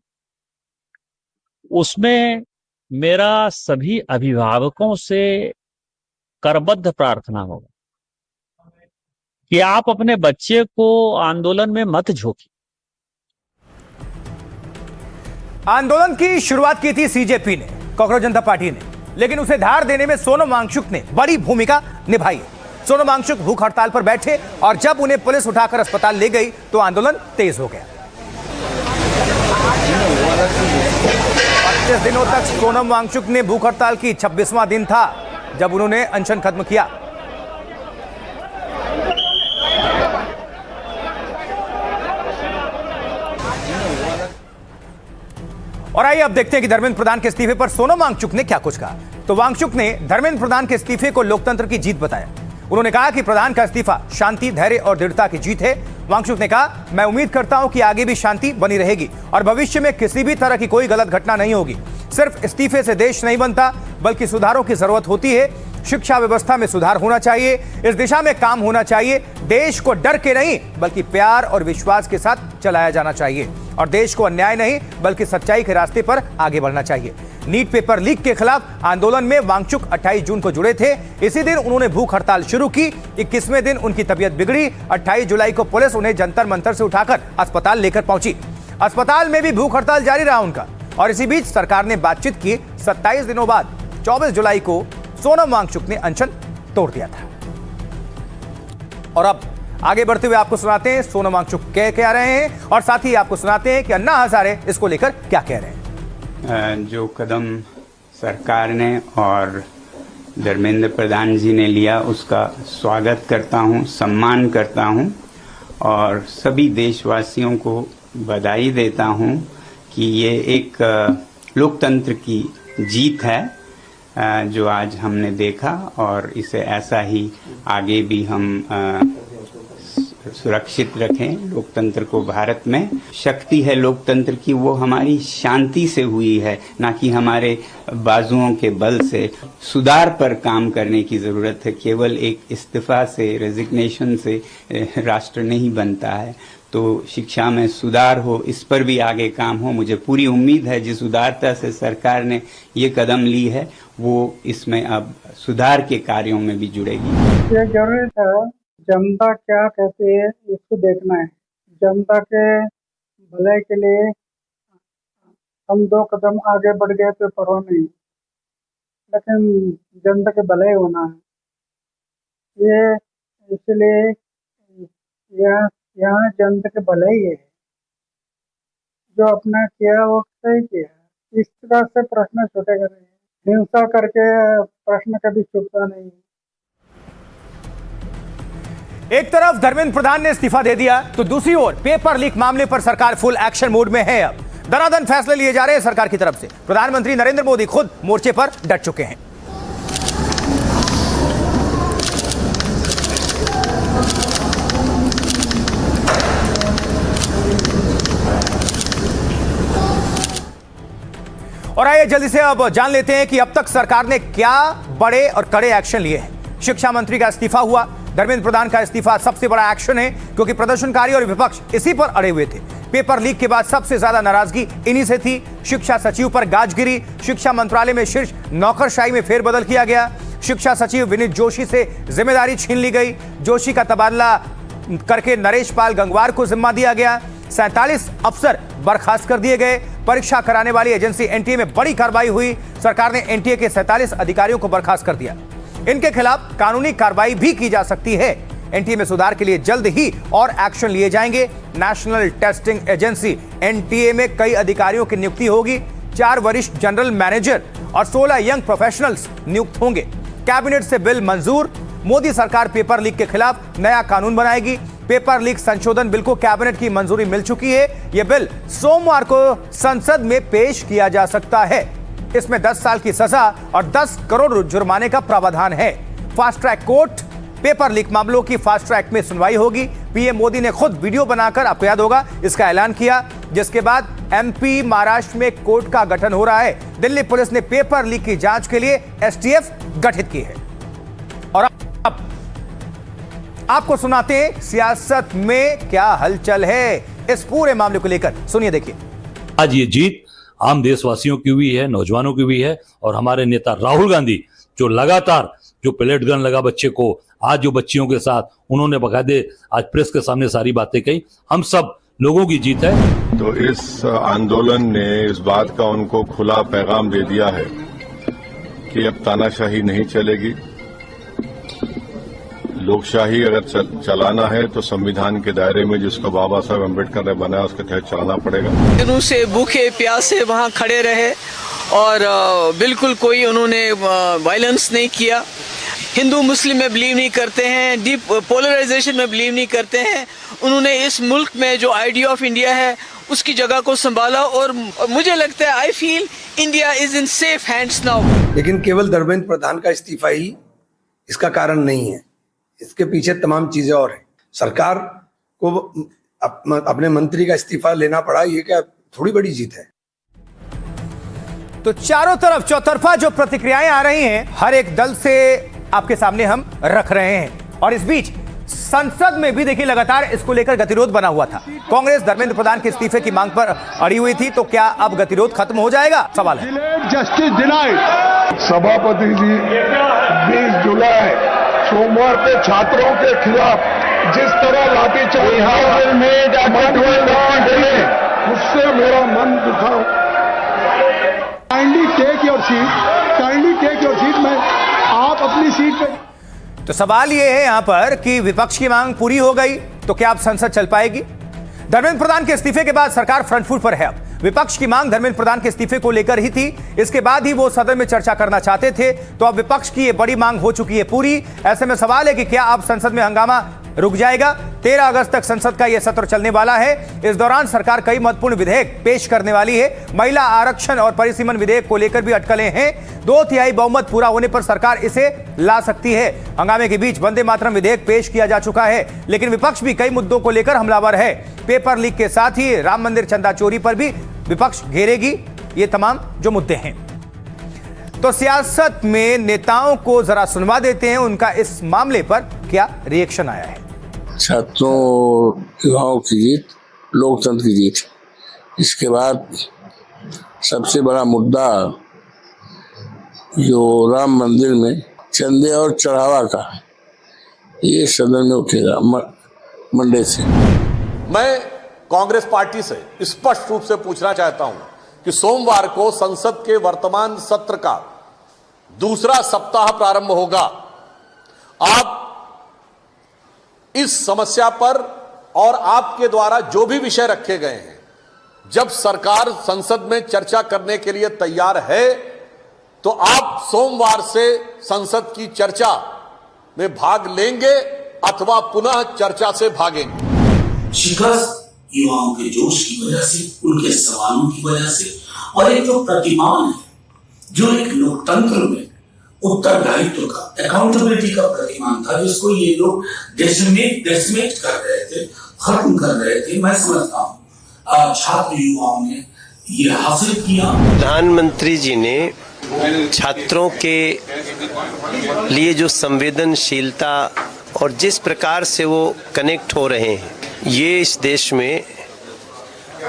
उसमें मेरा सभी अभिभावकों से करबद्ध प्रार्थना होगा कि आप अपने बच्चे को आंदोलन में मत झोंकिए। आंदोलन की शुरुआत की थी सीजेपी ने, कॉकरोच जनता पार्टी ने, लेकिन उसे धार देने में सोनम वांगचुक ने बड़ी भूमिका निभाई है। सोनम वांगचुक भूख हड़ताल पर बैठे और जब उन्हें पुलिस उठाकर अस्पताल ले गई तो आंदोलन तेज हो गया। 25 दिनों तक सोनम वांगचुक ने भूख हड़ताल की। 26वां दिन था जब उन्होंने अनशन खत्म किया। और आइए अब देखते हैं कि धर्मेंद्र प्रधान के इस्तीफे पर सोनम वांगचुक ने क्या कुछ कहा। तो वांगचुक ने धर्मेंद्र प्रधान के इस्तीफे को लोकतंत्र की जीत बताया। उन्होंने कहा कि प्रधान का इस्तीफा शांति, धैर्य और दृढ़ता की जीत है। वांगचुक ने कहा, मैं उम्मीद करता हूं कि आगे भी शांति बनी रहेगी और भविष्य में किसी भी तरह की कोई गलत घटना नहीं होगी। सिर्फ इस्तीफे से देश नहीं बनता, बल्कि सुधारों की जरूरत होती है। शिक्षा व्यवस्था में सुधार होना चाहिए, इस दिशा में काम होना चाहिए। देश को डर के नहीं, बल्कि प्यार और विश्वास के साथ चलाया जाना चाहिए और देश को अन्याय नहीं, बल्कि सच्चाई के रास्ते पर आगे बढ़ना चाहिए। नीट पेपर लीक के खिलाफ आंदोलन में वांगचुक 28 जून को जुड़े थे। इसी दिन उन्होंने भूख हड़ताल शुरू की। 21वें दिन उनकी तबीयत बिगड़ी। 28 जुलाई को पुलिस उन्हें जंतर मंतर से उठाकर अस्पताल लेकर पहुंची। अस्पताल में भी भूख हड़ताल जारी रहा उनका। और इसी बीच सरकार ने बातचीत की। 27 दिनों बाद 24 जुलाई को सोनम वांगचुक ने अनशन तोड़ दिया था। और अब आगे बढ़ते हुए आपको सुनाते हैं सोनम वांगचुक क्या रहे हैं और साथ ही आपको सुनाते हैं कि अन्ना हजारे इसको लेकर क्या कह रहे हैं। जो कदम सरकार ने और धर्मेंद्र प्रधान जी ने लिया, उसका स्वागत करता हूं, सम्मान करता हूं और सभी देशवासियों को बधाई देता हूं कि ये एक लोकतंत्र की जीत है जो आज हमने देखा और इसे ऐसा ही आगे भी हम सुरक्षित रखें। लोकतंत्र को भारत में शक्ति है लोकतंत्र की, वो हमारी शांति से हुई है, ना कि हमारे बाजुओं के बल से। सुधार पर काम करने की जरूरत है। केवल एक इस्तीफा से, रेजिग्नेशन से राष्ट्र नहीं बनता है। तो शिक्षा में सुधार हो, इस पर भी आगे काम हो। मुझे पूरी उम्मीद है जिस उदारता से सरकार ने ये कदम ली है, वो इसमें अब सुधार के कार्यों में भी जुड़ेगी। ये जरूरी था, जनता क्या कहती है इसको देखना है। जनता के भलाई के लिए हम 2 कदम आगे बढ़ गए तो परवाह नहीं, लेकिन जनता के भलाई होना है। ये इसलिए यहाँ जनता के भलाई है। जो अपना किया वो सही किया। इस तरह से प्रश्न छूटेगा नहीं। हिंसा करके प्रश्न कभी छूटता नहीं। एक तरफ धर्मेंद्र प्रधान ने इस्तीफा दे दिया तो दूसरी ओर पेपर लीक मामले पर सरकार फुल एक्शन मोड में है। अब दनादन फैसले लिए जा रहे हैं सरकार की तरफ से। प्रधानमंत्री नरेंद्र मोदी खुद मोर्चे पर डट चुके हैं। और आइए जल्दी से अब जान लेते हैं कि अब तक सरकार ने क्या बड़े और कड़े एक्शन लिए हैं। शिक्षा मंत्री का इस्तीफा हुआ। धर्मेंद्र प्रधान का इस्तीफा सबसे बड़ा एक्शन है क्योंकि प्रदर्शनकारी और विपक्ष इसी पर अड़े हुए थे। पेपर लीक के बाद सबसे ज्यादा नाराजगी इन्हीं से थी। शिक्षा सचिव पर गाज गिरी। शिक्षा मंत्रालय में शीर्ष नौकरशाही में फेरबदल किया गया। शिक्षा सचिव विनीत जोशी से जिम्मेदारी छीन ली गई। जोशी का तबादला करके नरेश पाल गंगवार को जिम्मा दिया गया। 47 अफसर बर्खास्त कर दिए गए। परीक्षा कराने वाली एजेंसी एनटीए में बड़ी कार्रवाई हुई। सरकार ने एनटीए के 47 अधिकारियों को बर्खास्त कर दिया। इनके खिलाफ कानूनी कार्रवाई भी की जा सकती है। एनटीए में सुधार के लिए जल्द ही और एक्शन लिए जाएंगे। नेशनल टेस्टिंग एजेंसी एनटीए में कई अधिकारियों की नियुक्ति होगी। 4 वरिष्ठ जनरल मैनेजर और 16 यंग प्रोफेशनल्स नियुक्त होंगे। कैबिनेट से बिल मंजूर। मोदी सरकार पेपर लीक के खिलाफ नया कानून बनाएगी। पेपर लीक संशोधन बिल को कैबिनेट की मंजूरी मिल चुकी है। यह बिल सोमवार को संसद में पेश किया जा सकता है। इसमें 10 साल की सजा और 10 करोड़ जुर्माने का प्रावधान है। Fast track court paper leak मामलों की फास्ट ट्रैक में सुनवाई होगी। पीएम मोदी ने खुद वीडियो बनाकर, आपको याद होगा, इसका ऐलान किया, जिसके बाद एमपी महाराष्ट्र में कोर्ट का गठन हो रहा है। दिल्ली पुलिस ने पेपर लीक की जांच के लिए एसटीएफ गठित की है। और अब आपको सुनाते हैं सियासत में क्या हलचल है इस पूरे मामले को लेकर। सुनिए, देखिए। आज ये जीत आम देशवासियों की हुई है, नौजवानों की हुई है। और हमारे नेता राहुल गांधी जो लगातार जो पेलेट गन लगा बच्चे को, आज जो बच्चियों के साथ उन्होंने बकायदे आज प्रेस के सामने सारी बातें कही, हम सब लोगों की जीत है। तो इस आंदोलन ने इस बात का उनको खुला पैगाम दे दिया है कि अब तानाशाही नहीं चलेगी। लोकशाही अगर चलाना है तो संविधान के दायरे में जिसको बाबा साहब अम्बेडकर ने बनाया उसके तहत चलाना पड़ेगा। दिनों से भूखे प्यासे वहाँ खड़े रहे और बिल्कुल कोई उन्होंने वायलेंस नहीं किया। हिंदू मुस्लिम में बिलीव नहीं करते हैं, डीप पोलराइजेशन में बिलीव नहीं करते हैं। उन्होंने इस मुल्क में जो आइडिया ऑफ इंडिया है उसकी जगह को संभाला और मुझे लगता है I feel India is in safe hands now. लेकिन केवल धर्मेंद्र प्रधान का इस्तीफा ही इसका कारण नहीं है, इसके पीछे तमाम चीजें और हैं। सरकार को अपने मंत्री का इस्तीफा लेना पड़ा, ये क्या थोड़ी बड़ी जीत है। तो चारों तरफ चौतरफा जो प्रतिक्रियाएं आ रही हैं, हर एक दल से आपके सामने हम रख रहे हैं। और इस बीच संसद में भी देखिए लगातार इसको लेकर गतिरोध बना हुआ था। कांग्रेस धर्मेंद्र प्रधान के इस्तीफे की मांग पर अड़ी हुई थी। तो क्या अब गतिरोध खत्म हो जाएगा, सवाल है। Justice denied. सभापति जी 20 जुलाई सोमवार को छात्रों के खिलाफ जिस तरह लाठीचार्ज उससे मेरा मन दुखा। काइंडली टेक योर सीट में आप अपनी सीट पे। तो सवाल यह है यहां पर कि विपक्ष की मांग पूरी हो गई तो क्या अब संसद चल पाएगी? धर्मेंद्र प्रधान के इस्तीफे के बाद सरकार फ्रंट फुट पर है। अब विपक्ष की मांग धर्मेंद्र प्रधान के इस्तीफे को लेकर ही थी। इसके बाद ही वो सदन में चर्चा करना चाहते थे। तो अब विपक्ष की ये बड़ी मांग हो चुकी है पूरी। ऐसे में सवाल है कि क्या अब संसद में हंगामा रुक जाएगा? 13 अगस्त तक संसद का यह सत्र चलने वाला है। इस दौरान सरकार कई महत्वपूर्ण विधेयक पेश करने वाली है। महिला आरक्षण और परिसीमन विधेयक को लेकर भी अटकलें हैं। 2/3 बहुमत पूरा होने पर सरकार इसे ला सकती है। हंगामे के बीच वंदे मातरम विधेयक पेश किया जा चुका है, लेकिन विपक्ष भी कई मुद्दों को लेकर हमलावर है। पेपर लीक के साथ ही राम मंदिर चंदा चोरी पर भी विपक्ष घेरेगी। ये तमाम जो मुद्दे हैं। तो सियासत में नेताओं को जरा सुनवा देते हैं, उनका इस मामले पर क्या रिएक्शन आया है। छात्रों युवाओं की जीत, लोकतंत्र की जीत। इसके बाद सबसे बड़ा मुद्दा जो राम मंदिर में चंदे और चढ़ावा का, ये सदन में उठेगा मंडे से। मैं कांग्रेस पार्टी से स्पष्ट रूप से पूछना चाहता हूं कि सोमवार को संसद के वर्तमान सत्र का दूसरा सप्ताह प्रारंभ होगा। आप इस समस्या पर और आपके द्वारा जो भी विषय रखे गए हैं, जब सरकार संसद में चर्चा करने के लिए तैयार है तो आप सोमवार से संसद की चर्चा में भाग लेंगे अथवा पुनः चर्चा से भागेंगे। शिकस्त युवाओं के जोश की वजह से, उनके सवालों की वजह से, और एक जो प्रतिमान है, जो एक लोकतंत्र में उत्तरदायित्व का, अकाउंटेबिलिटी का प्रतिमान था, जिसको ये लोग डेसिमेट कर रहे थे, खत्म कर रहे थे। मैं समझता हूँ छात्र युवाओं ने ये हासिल किया। प्रधानमंत्री जी ने छात्रों के लिए जो संवेदनशीलता और जिस प्रकार से वो कनेक्ट हो रहे हैं, ये इस देश में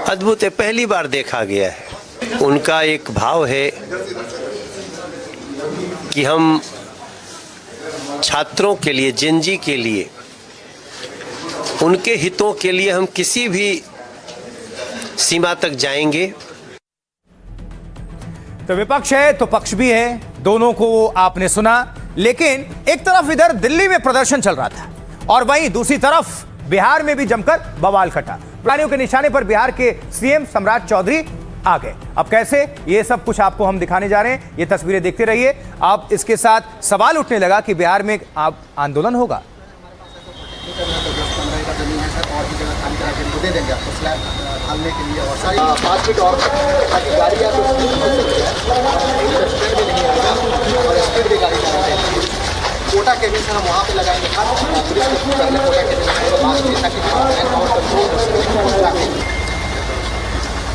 अद्भुत है, पहली बार देखा गया है। उनका एक भाव है कि हम छात्रों के लिए, जेनजी के लिए, उनके हितों के लिए हम किसी भी सीमा तक जाएंगे। तो विपक्ष है तो पक्ष भी है, दोनों को आपने सुना। लेकिन एक तरफ इधर दिल्ली में प्रदर्शन चल रहा था और वहीं दूसरी तरफ बिहार में भी जमकर बवाल खटा। प्राणियों के निशाने पर बिहार के सीएम सम्राट चौधरी आ गए। अब कैसे, ये सब कुछ आपको हम दिखाने जा रहे हैं, ये तस्वीरें देखते रहिए। अब इसके साथ सवाल उठने लगा कि बिहार में अब आंदोलन होगा। कोटा के भी सर हम वहाँ पे लगाएंगे,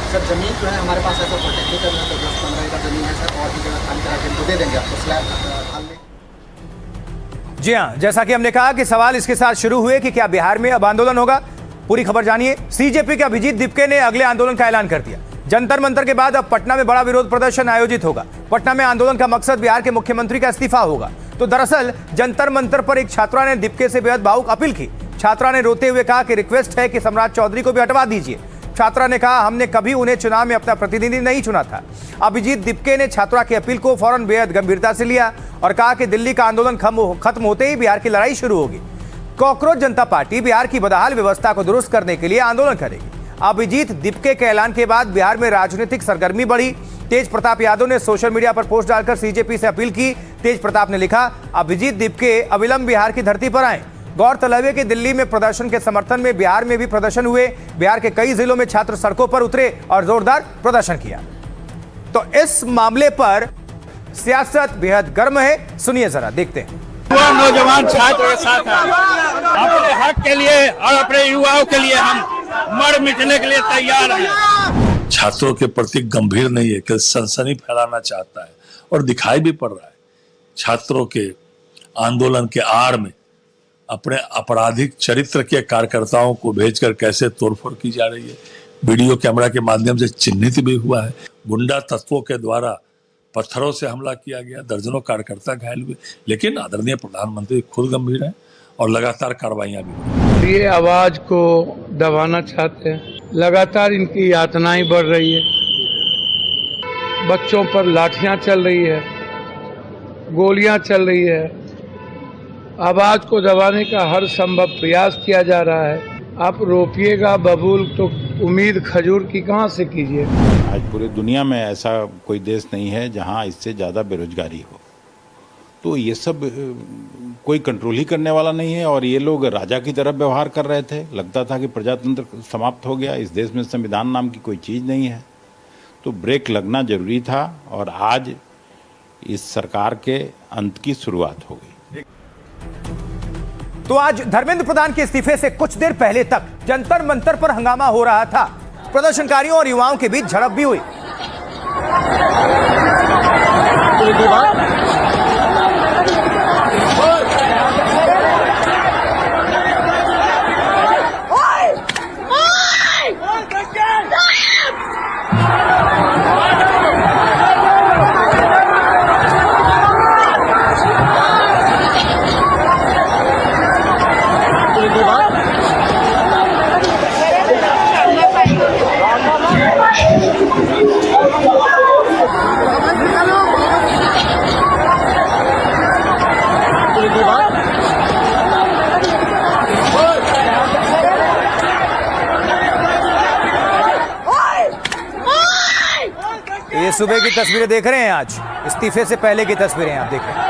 सर जमीन जो है हमारे पास ऐसा प्रोटेक्ट करना, तो 10-15 एकड़ जमीन है सर, और भी जगह खाली करा के दे देंगे आपको स्लैब डालने। जी हाँ, जैसा कि हमने कहा कि सवाल इसके साथ शुरू हुए कि क्या बिहार में अब आंदोलन होगा। पूरी खबर जानिए। सीजेपी के अभिजीत दिपके ने अगले आंदोलन का ऐलान कर दिया। जंतर मंतर के बाद अब पटना में बड़ा विरोध प्रदर्शन आयोजित होगा। पटना में आंदोलन का मकसद बिहार के मुख्यमंत्री का इस्तीफा होगा। तो दरअसल जंतर मंतर पर एक छात्रा ने दिपके से बेहद भावुक अपील की। छात्रा ने रोते हुए कहा कि रिक्वेस्ट है कि सम्राट चौधरी को भी हटवा दीजिए। छात्रा ने कहा, हमने कभी उन्हें चुनाव में अपना प्रतिनिधि नहीं चुना था। अभिजीत दिपके ने छात्रा की अपील को फौरन बेहद गंभीरता से लिया और कहा कि दिल्ली का आंदोलन खत्म होते ही बिहार की लड़ाई शुरू होगी। कॉकरोच जनता पार्टी बिहार की बदहाल व्यवस्था को दुरुस्त करने के लिए आंदोलन करेगी। अभिजीत दिपके के ऐलान के बाद बिहार में राजनीतिक सरगर्मी बढ़ी। तेज प्रताप यादव ने सोशल मीडिया पर पोस्ट डालकर सीजेपी से अपील की। तेज प्रताप ने लिखा, अभिजीत दिपके अविलंब बिहार की धरती पर आए। गौरतलब है कि दिल्ली में प्रदर्शन के समर्थन में बिहार में भी प्रदर्शन हुए। बिहार के कई जिलों में छात्र सड़कों पर उतरे और जोरदार प्रदर्शन किया। तो इस मामले पर सियासत बेहद गर्म है। सुनिए जरा, देखते हैं। नौजवान छात्र के साथ हैं। अपने हक के लिए और अपने युवाओं के लिए हम मर मिटने के लिए तैयार हैं। छात्रों के प्रति गंभीर नहीं है कि सनसनी फैलाना चाहता है और दिखाई भी पड़ रहा है। छात्रों के आंदोलन के आड़ में अपने आपराधिक चरित्र के कार्यकर्ताओं को भेजकर कैसे तोड़फोड़ की जा रही है, वीडियो कैमरा के माध्यम से चिन्हित भी हुआ है। गुंडा तत्वों के द्वारा पत्थरों से हमला किया गया, दर्जनों कार्यकर्ता घायल हुए। लेकिन आदरणीय प्रधानमंत्री खुद गंभीर हैं और लगातार कार्रवाइयां भी। ये आवाज को दबाना चाहते हैं। लगातार इनकी यातनाएं बढ़ रही है। बच्चों पर लाठियां चल रही है, गोलियां चल रही है। आवाज को दबाने का हर संभव प्रयास किया जा रहा है। आप रोपिएगा बबूल तो उम्मीद खजूर की कहाँ से कीजिए। आज पूरी दुनिया में ऐसा कोई देश नहीं है जहाँ इससे ज़्यादा बेरोजगारी हो। तो ये सब कोई कंट्रोल ही करने वाला नहीं है। और ये लोग राजा की तरह व्यवहार कर रहे थे। लगता था कि प्रजातंत्र समाप्त हो गया, इस देश में संविधान नाम की कोई चीज़ नहीं है। तो ब्रेक लगना जरूरी था और आज इस सरकार के अंत की शुरुआत हो गई। तो आज धर्मेंद्र प्रधान के इस्तीफे से कुछ देर पहले तक जंतर मंतर पर हंगामा हो रहा था। प्रदर्शनकारियों और युवाओं के बीच झड़प भी हुई। ये सुबह की तस्वीरें देख रहे हैं, आज इस्तीफे से पहले की तस्वीरें आप देख रहे हैं।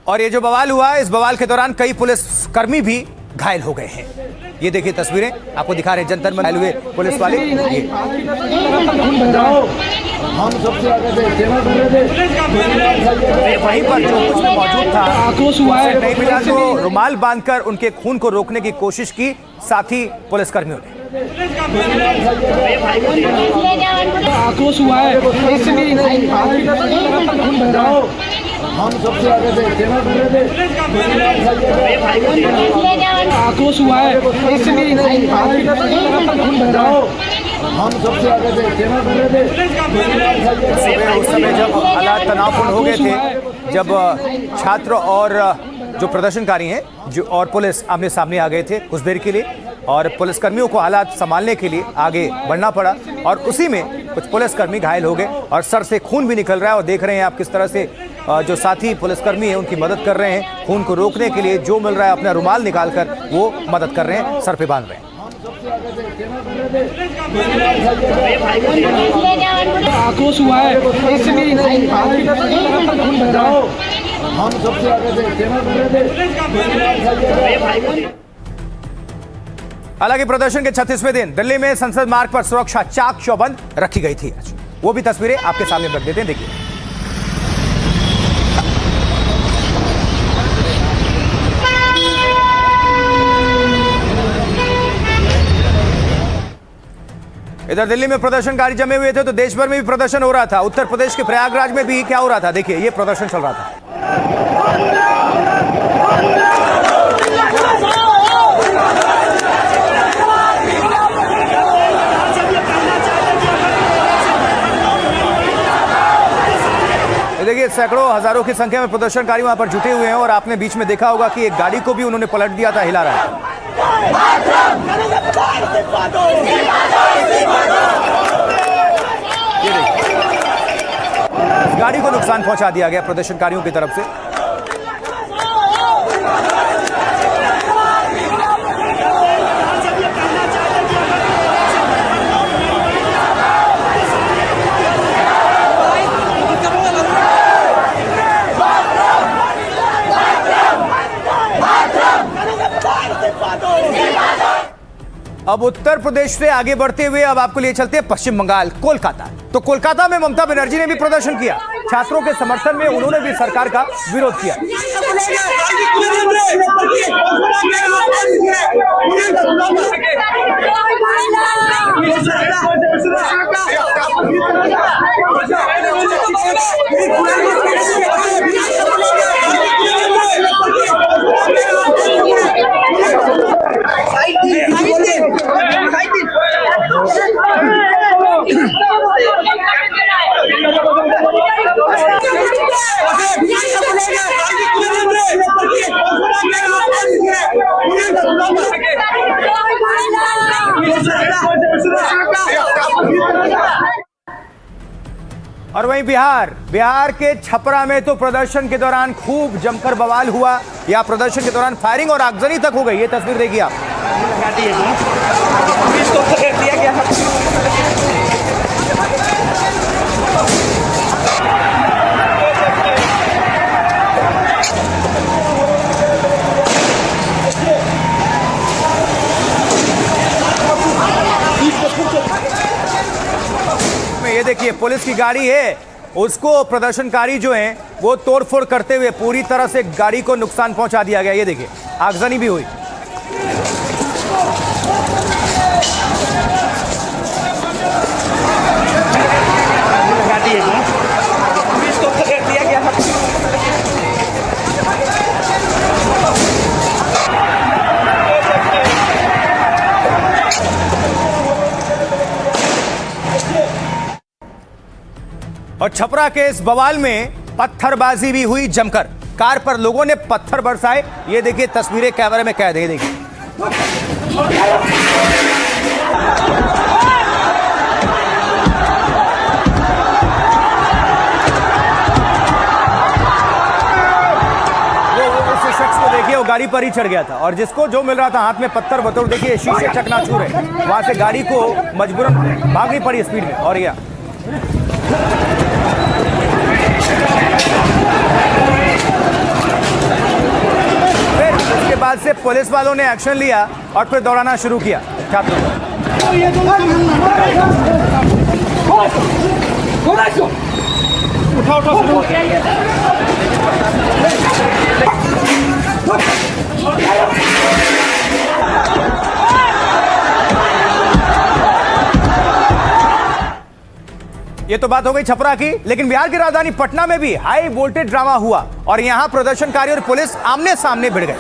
और ये जो बवाल हुआ है, इस बवाल के दौरान कई पुलिसकर्मी भी घायल हो गए हैं। ये देखिए तस्वीरें आपको दिखा रहे हैं, जंतर मंतर घायल हुए पुलिस वाले। वहीं पर जो कुछ भी मौजूद था उसे नहीं मिला तो रुमाल बांधकर उनके खून को रोकने की कोशिश की साथी पुलिसकर्मियों ने। आक्रोश हुआ है, हम सबसे आगे थे, सेना कर रहे थे, आक्रोश हुआ है, हम सबसे आगे थे, सेना कर रहे थे। उस समय जब हालात तनावपूर्ण हो गए थे, जब छात्र और जो प्रदर्शनकारी हैं जो और पुलिस आमने सामने आ गए थे कुछ देर के लिए, और पुलिसकर्मियों को हालात संभालने के लिए आगे बढ़ना पड़ा, और उसी में कुछ पुलिसकर्मी घायल हो गए और सर से खून भी निकल रहा है। और देख रहे हैं आप किस तरह से जो साथी पुलिसकर्मी हैं उनकी मदद कर रहे हैं, खून को रोकने के लिए जो मिल रहा है अपना रुमाल निकालकर वो मदद कर रहे हैं, सर पे बांध रहे हैं। आक्रोश हुआ है, हम सबसे आगे थे, सेना कर रहे थे। हालांकि प्रदर्शन के 36वें दिन दिल्ली में संसद मार्ग पर सुरक्षा चाक चौबंद रखी गई थी। आज वो भी तस्वीरें आपके सामने रख देते हैं, देखिए। इधर दिल्ली में प्रदर्शनकारी जमे हुए थे तो देश भर में भी प्रदर्शन हो रहा था। उत्तर प्रदेश के प्रयागराज में भी क्या हो रहा था, देखिए ये प्रदर्शन चल रहा था। देखिए सैकड़ों हजारों की संख्या में प्रदर्शनकारी वहां पर जुटे हुए हैं, और आपने बीच में देखा होगा कि एक गाड़ी को भी उन्होंने पलट दिया था, हिला रहा है। ये देखिए, इस गाड़ी को नुकसान पहुंचा दिया गया प्रदर्शनकारियों की तरफ से। अब उत्तर प्रदेश से आगे बढ़ते हुए अब आपको लिए चलते हैं पश्चिम बंगाल, कोलकाता। तो कोलकाता में ममता बनर्जी ने भी प्रदर्शन किया, छात्रों के समर्थन में उन्होंने भी सरकार का विरोध किया। और वहीं बिहार के छपरा में तो प्रदर्शन के दौरान खूब जमकर बवाल हुआ, या प्रदर्शन के दौरान फायरिंग और आगजनी तक हो गई। ये तस्वीर देखिए आप। ये देखिए पुलिस की गाड़ी है, उसको प्रदर्शनकारी जो हैं वो तोड़फोड़ करते हुए पूरी तरह से गाड़ी को नुकसान पहुंचा दिया गया। ये देखिए आगजनी भी हुई। और छपरा के इस बवाल में पत्थरबाजी भी हुई जमकर, कार पर लोगों ने पत्थर बरसाए। ये देखिए तस्वीरें कैमरे में कैद है, देखिए। उस शख्स को देखिए, वो गाड़ी पर ही चढ़ गया था, और जिसको जो मिल रहा था हाथ में पत्थर बतौर, देखिए शीशे चकनाचूर है। वहां से गाड़ी को मजबूरन भागनी पड़ी स्पीड में। और यह बाद से पुलिस वालों ने एक्शन लिया और फिर दौड़ाना शुरू किया छात्रों को। ये तो बात हो गई छपरा की, लेकिन बिहार की राजधानी पटना में भी हाई वोल्टेज ड्रामा हुआ और यहां प्रदर्शनकारी और पुलिस आमने सामने भिड़ गए।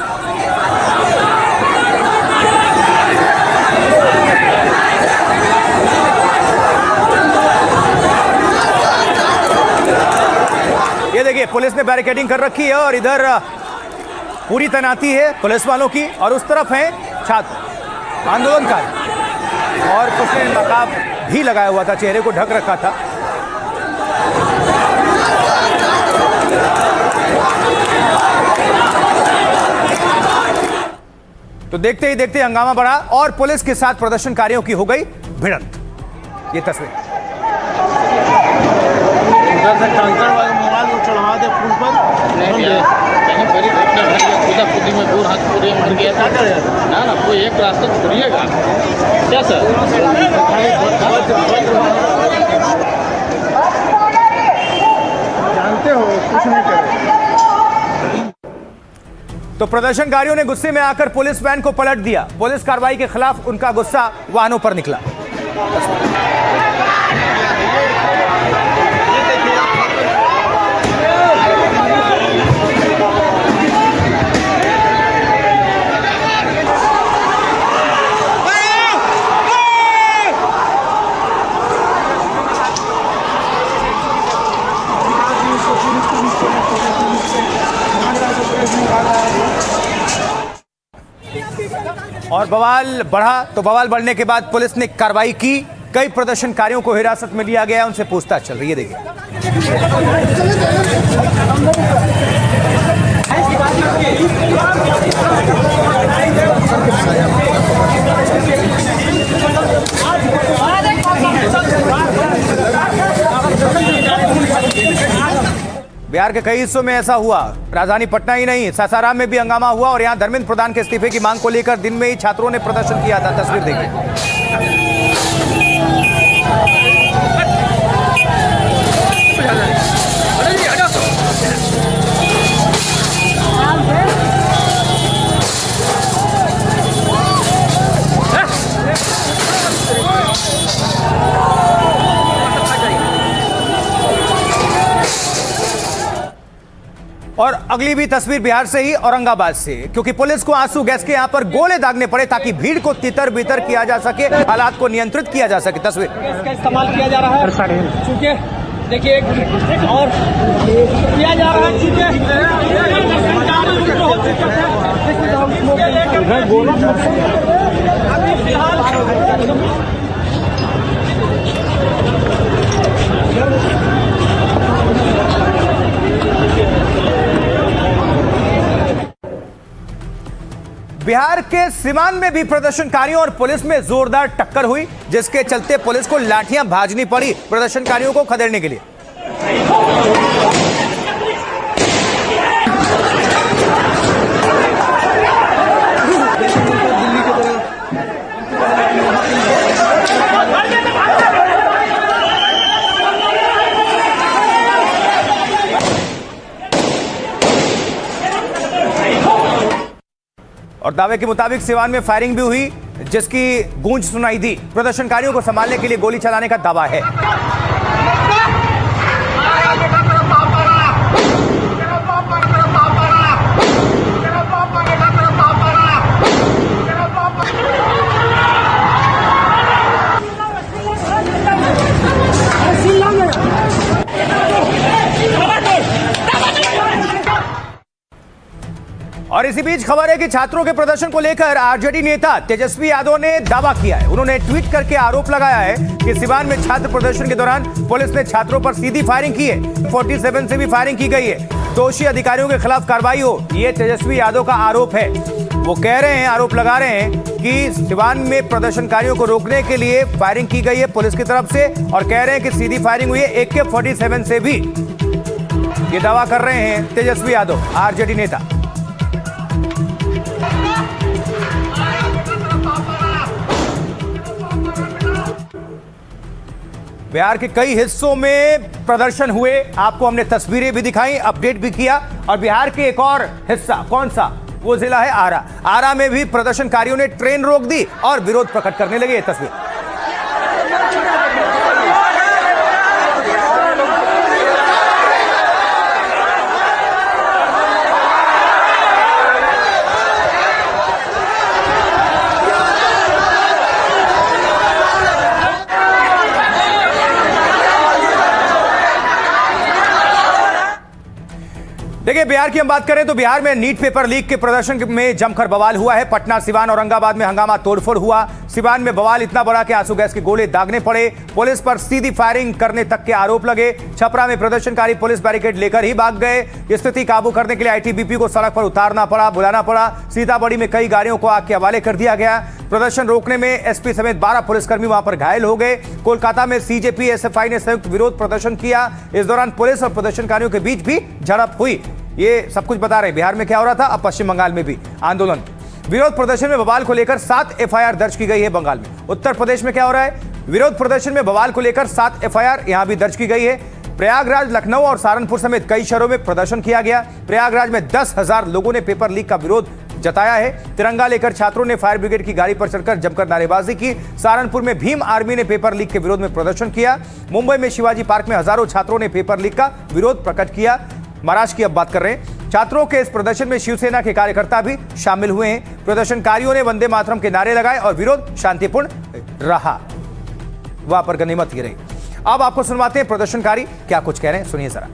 ये देखिए पुलिस ने बैरिकेडिंग कर रखी है और इधर पूरी तैनाती है पुलिस वालों की और उस तरफ हैं छात्र आंदोलनकारी और कुछ ने नकाब भी लगाया हुआ था, चेहरे को ढक रखा था। तो देखते ही देखते हंगामा बढ़ा और पुलिस के साथ प्रदर्शनकारियों की हो गई भिड़ंत। ये तस्वीर चढ़वा दे पुल पर कहीं बड़ी घटना घट गया, खुदी में दो हाथ पूरे मर गया था ना कोई एक रास्ता छोड़िएगा क्या सर? जानते हो कुछ नहीं करे। तो प्रदर्शनकारियों ने गुस्से में आकर पुलिस वैन को पलट दिया। पुलिस कार्रवाई के खिलाफ उनका गुस्सा वाहनों पर निकला। और बवाल बढ़ा तो बवाल बढ़ने के बाद पुलिस ने कार्रवाई की। कई प्रदर्शनकारियों को हिरासत में लिया गया, उनसे पूछताछ चल रही है। देखिए बिहार के कई हिस्सों में ऐसा हुआ, राजधानी पटना ही नहीं सासाराम में भी हंगामा हुआ और यहां धर्मेंद्र प्रधान के इस्तीफे की मांग को लेकर दिन में ही छात्रों ने प्रदर्शन किया था। तस्वीर देखिए। और अगली भी तस्वीर बिहार से ही औरंगाबाद से, क्योंकि पुलिस को आंसू गैस के यहां पर गोले दागने पड़े ताकि भीड़ को तितर बितर किया जा सके, हालात को नियंत्रित किया जा सके। तस्वीर इसका इस्तेमाल किया जा रहा है चूंकि देखिए और किया जा रहा है बिहार के सीवान में भी प्रदर्शनकारियों और पुलिस में जोरदार टक्कर हुई, जिसके चलते पुलिस को लाठियां भाजनी पड़ी प्रदर्शनकारियों को खदेड़ने के लिए। और दावे के मुताबिक सीवान में फायरिंग भी हुई, जिसकी गूंज सुनाई दी। प्रदर्शनकारियों को संभालने के लिए गोली चलाने का दावा है। और इसी बीच खबर है कि छात्रों के प्रदर्शन को लेकर आरजेडी नेता तेजस्वी यादव ने दावा किया है। उन्होंने ट्वीट करके आरोप लगाया है कि सीवान में छात्र प्रदर्शन के दौरान पुलिस ने छात्रों पर सीधी फायरिंग की है। 47 से भी फायरिंग की गई है। दोषी अधिकारियों के खिलाफ कार्रवाई हो, ये तेजस्वी यादव का आरोप है। वो कह रहे हैं, आरोप लगा रहे हैं कि सीवान में प्रदर्शनकारियों को रोकने के लिए फायरिंग की गई है पुलिस की तरफ से, और कह रहे हैं कि सीधी फायरिंग हुई है AK-47 से भी। ये दावा कर रहे हैं तेजस्वी यादव, आरजेडी नेता। बिहार के कई हिस्सों में प्रदर्शन हुए, आपको हमने तस्वीरें भी दिखाई, अपडेट भी किया। और बिहार के एक और हिस्सा, कौन सा? वो जिला है आरा। आरा में भी प्रदर्शनकारियों ने ट्रेन रोक दी और विरोध प्रकट करने लगे। ये तस्वीर देखिए, बिहार की हम बात करें तो बिहार में नीट पेपर लीक के प्रदर्शन में जमकर बवाल हुआ है। पटना, सिवान, औरंगाबाद में हंगामा, तोड़फोड़ हुआ। सिवान में बवाल इतना बड़ा कि आंसू गैस के गोले दागने पड़े, पुलिस पर सीधी फायरिंग करने तक के आरोप लगे। छपरा में प्रदर्शनकारी पुलिस बैरिकेड लेकर ही भाग गए। स्थिति काबू करने के लिए आईटीबीपी को सड़क पर उतारना पड़ा, बुलाना पड़ा। सीतामढ़ी में कई गाड़ियों को आग के हवाले कर दिया गया। प्रदर्शन रोकने में एसपी समेत 12 पुलिसकर्मी वहां पर घायल हो गए। कोलकाता में सीजेपी एसएफआई ने संयुक्त विरोध प्रदर्शन किया। इस दौरान पुलिस और प्रदर्शनकारियों के बीच भी झड़प हुई। ये सब कुछ बता रहे हैं बिहार में क्या हो रहा था। अब पश्चिम बंगाल में भी आंदोलन, विरोध प्रदर्शन में बवाल को लेकर 7 एफआईआर दर्ज की गई है बंगाल में। उत्तर प्रदेश में क्या हो रहा है? विरोध प्रदर्शन में बवाल को लेकर 7 एफआईआर यहां भी दर्ज की गई है। प्रयागराज, लखनऊ और सहारनपुर समेत कई शहरों में प्रदर्शन किया गया। प्रयागराज में 10,000 लोगों ने पेपर लीक का विरोध जताया है। तिरंगा लेकर छात्रों ने फायर ब्रिगेड की गाड़ी पर चढ़कर जमकर नारेबाजी की। सहारनपुर में भीम आर्मी ने पेपर लीक के विरोध में प्रदर्शन किया। मुंबई में शिवाजी पार्क में हजारों छात्रों ने पेपर लीक का विरोध प्रकट किया। महाराष्ट्र की अब बात कर रहे हैं। छात्रों के इस प्रदर्शन में शिवसेना के कार्यकर्ता भी शामिल हुए हैं। प्रदर्शनकारियों ने वंदे मातरम के नारे लगाए और विरोध शांतिपूर्ण रहा। वहां पर गनीमत ही रही। अब आपको सुनवाते हैं प्रदर्शनकारी क्या कुछ कह रहे हैं, सुनिए जरा।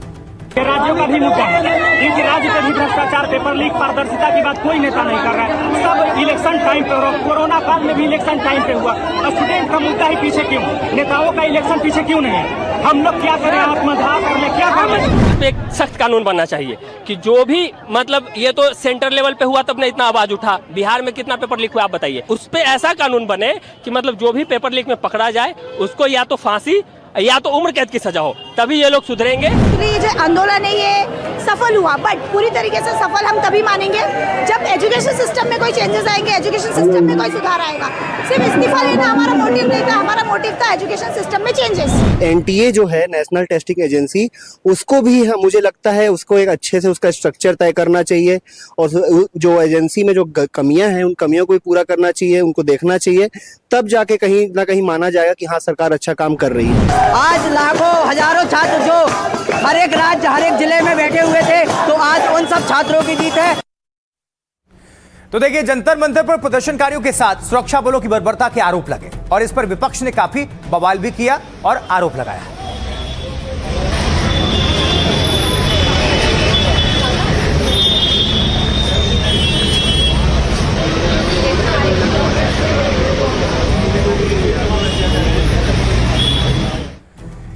राज्यों का भी मुद्दा है, इनके राज्य पे भी भ्रष्टाचार, पेपर लीक, पारदर्शिता की बात कोई नेता नहीं कर रहा है। सब इलेक्शन टाइम पे, कोरोना काल में भी इलेक्शन टाइम पे हुआ। स्टूडेंट का मुद्दा ही पीछे क्यों? नेताओं का इलेक्शन पीछे क्यों नहीं है? हम लोग क्या करें? आत्मदाह कर ले, क्या कर ले? एक सख्त कानून बनना चाहिए कि जो भी मतलब ये तो सेंटर लेवल पे हुआ तब ने इतना आवाज उठा। बिहार में कितना पेपर लीक हुआ आप बताइए। उस पे ऐसा कानून बने कि मतलब जो भी पेपर लीक में पकड़ा जाए उसको या तो फांसी या तो उम्र कैद की सजा हो, तभी ये लोग सुधरेंगे। ये जो आंदोलन है ये सफल हुआ, बट पूरी तरीके से सफल हम तभी मानेंगे जब एजुकेशन सिस्टम में कोई चेंजेस आएंगे, एजुकेशन सिस्टम में कोई सुधार आएगा। सिर्फ इस्तीफा लेना हमारा मोटिव नहीं था, हमारा मोटिव था एजुकेशन सिस्टम में चेंजेस। एनटीए जो है, नेशनल टेस्टिंग एजेंसी, उसको भी मुझे लगता है उसको एक अच्छे से उसका स्ट्रक्चर तय करना चाहिए और जो एजेंसी में जो कमियां हैं उन कमियों को भी पूरा करना चाहिए, उनको देखना चाहिए, तब जाके कहीं ना कहीं माना जाएगा कि हाँ सरकार अच्छा काम कर रही है। आज लाखों हजारों छात्र जो हर एक राज्य हर एक जिले में बैठे हुए थे, तो आज उन सब छात्रों की जीत है। तो देखिए, जंतर मंतर पर प्रदर्शनकारियों के साथ सुरक्षा बलों की बर्बरता के आरोप लगे और इस पर विपक्ष ने काफी बवाल भी किया और आरोप लगाया।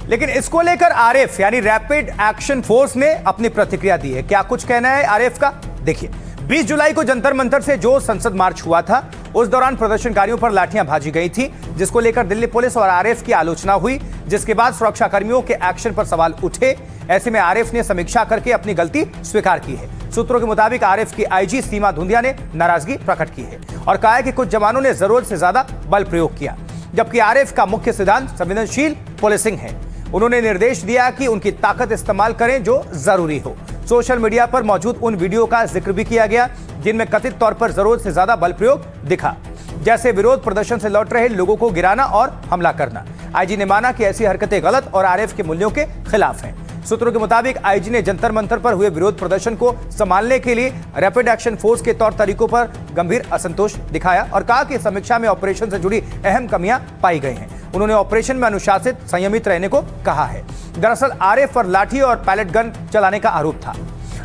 लेकिन इसको लेकर आरएफ यानी रैपिड एक्शन फोर्स ने अपनी प्रतिक्रिया दी है। क्या कुछ कहना है आरएफ का, देखिए। 20 जुलाई को जंतर मंतर से जो संसद मार्च हुआ था, उस दौरान प्रदर्शनकारियों पर लाठियां भाजी गई थी, जिसको लेकर दिल्ली पुलिस और आरएफ की आलोचना हुई, जिसके बाद सुरक्षा कर्मियों के एक्शन पर सवाल उठे। ऐसे में आरएफ ने समीक्षा करके अपनी गलती स्वीकार की है। सूत्रों के मुताबिक आरएफ की आईजी सीमा धुंधिया ने नाराजगी प्रकट की है और कहा है कि कुछ जवानों ने जरूरत से ज्यादा बल प्रयोग किया, जबकि आरएफ का मुख्य सिद्धांत संवेदनशील पुलिसिंग है। उन्होंने निर्देश दिया कि उनकी ताकत इस्तेमाल करें जो जरूरी हो। सोशल मीडिया पर मौजूद उन वीडियो का जिक्र भी किया गया जिनमें कथित तौर पर जरूरत से ज्यादा बल प्रयोग दिखा, जैसे विरोध प्रदर्शन से लौट रहे लोगों को गिराना और हमला करना। आईजी ने माना कि ऐसी हरकतें गलत और आरएफ के मूल्यों के खिलाफ हैं। सूत्रों के मुताबिक आईजी ने जंतर मंतर पर हुए विरोध प्रदर्शन को संभालने के लिए रैपिड एक्शन फोर्स के तौर तरीकों पर गंभीर असंतोष दिखाया और कहा कि समीक्षा में ऑपरेशन से जुड़ी अहम कमियां पाई गई हैं। उन्होंने ऑपरेशन में अनुशासित, संयमित रहने को कहा है। दरअसल आरएफ पर लाठी और पैलेट गन चलाने का आरोप था।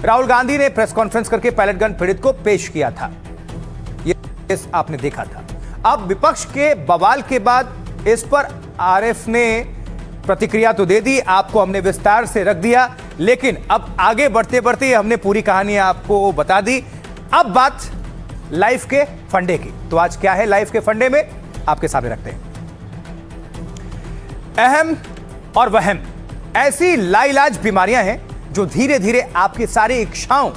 राहुल गांधी ने प्रेस कॉन्फ्रेंस करके पैलेट गन पीड़ित को पेश किया था, ये आपने देखा था। अब विपक्ष के बवाल के बाद इस पर आरएफ ने प्रतिक्रिया तो दे दी, आपको हमने विस्तार से रख दिया, लेकिन अब आगे बढ़ते बढ़ते हमने पूरी कहानी आपको बता दी। अब बात लाइफ के फंडे की। तो आज क्या है लाइफ के फंडे में, आपके सामने रखते हैं। अहम और वहम ऐसी लाइलाज बीमारियां हैं जो धीरे धीरे आपकी सारी इच्छाओं,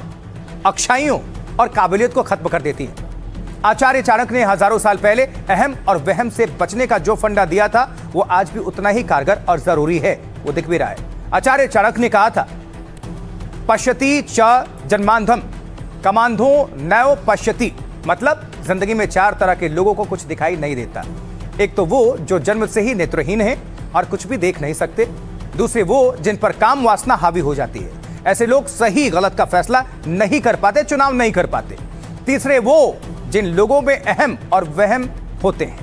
अक्षाइयों और काबिलियत को खत्म कर देती हैं। आचार्य चाणक्य ने हजारों साल पहले अहम और वहम से बचने का जो फंडा दिया था वो आज भी उतना ही कारगर और जरूरी है। वो दिख भी रहा है। आचार्य चाणक्य ने कहा था, पश्यति च जन्मांधम कमांधो नैव पश्यति, मतलब जिंदगी में 4 तरह के लोगों को कुछ दिखाई नहीं देता। एक तो वो जो जन्म से ही नेत्रहीन है और कुछ भी देख नहीं सकते। दूसरे वो जिन पर काम वासना हावी हो जाती है, ऐसे लोग सही गलत का फैसला नहीं कर पाते, चुनाव नहीं कर पाते। तीसरे वो जिन लोगों में अहम और वहम होते हैं,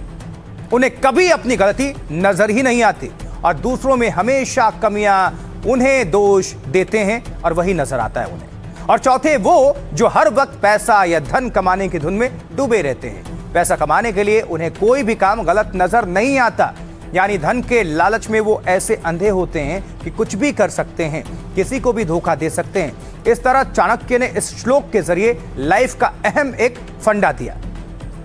उन्हें कभी अपनी गलती नजर ही नहीं आती और दूसरों में हमेशा कमियां उन्हें दोष देते हैं और वही नजर आता है उन्हें। और चौथे वो जो हर वक्त पैसा या धन कमाने की धुन में डूबे रहते हैं। पैसा कमाने के लिए उन्हें कोई भी काम गलत नजर नहीं आता, यानी धन के लालच में वो ऐसे अंधे होते हैं कि कुछ भी कर सकते हैं, किसी को भी धोखा दे सकते हैं। इस तरह चाणक्य ने इस श्लोक के जरिए लाइफ का अहम एक फंडा दिया।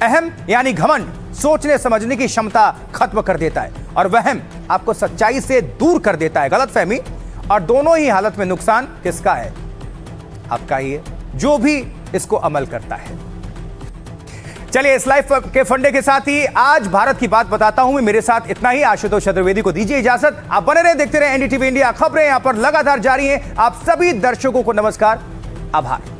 अहम यानी घमंड, सोचने समझने की क्षमता खत्म कर देता है, और वहम आपको सच्चाई से दूर कर देता है, गलतफहमी। और दोनों ही हालत में नुकसान किसका है? आपका ही है, जो भी इसको अमल करता है। चलिए, इस लाइफ के फंडे के साथ ही आज भारत की बात बताता हूं मैं। मेरे साथ इतना ही। आशुतोष चतुर्वेदी को दीजिए इजाजत। आप बने रहे, देखते रहे एनडीटीवी इंडिया। खबरें यहां पर लगातार जारी हैं। आप सभी दर्शकों को नमस्कार, आभार।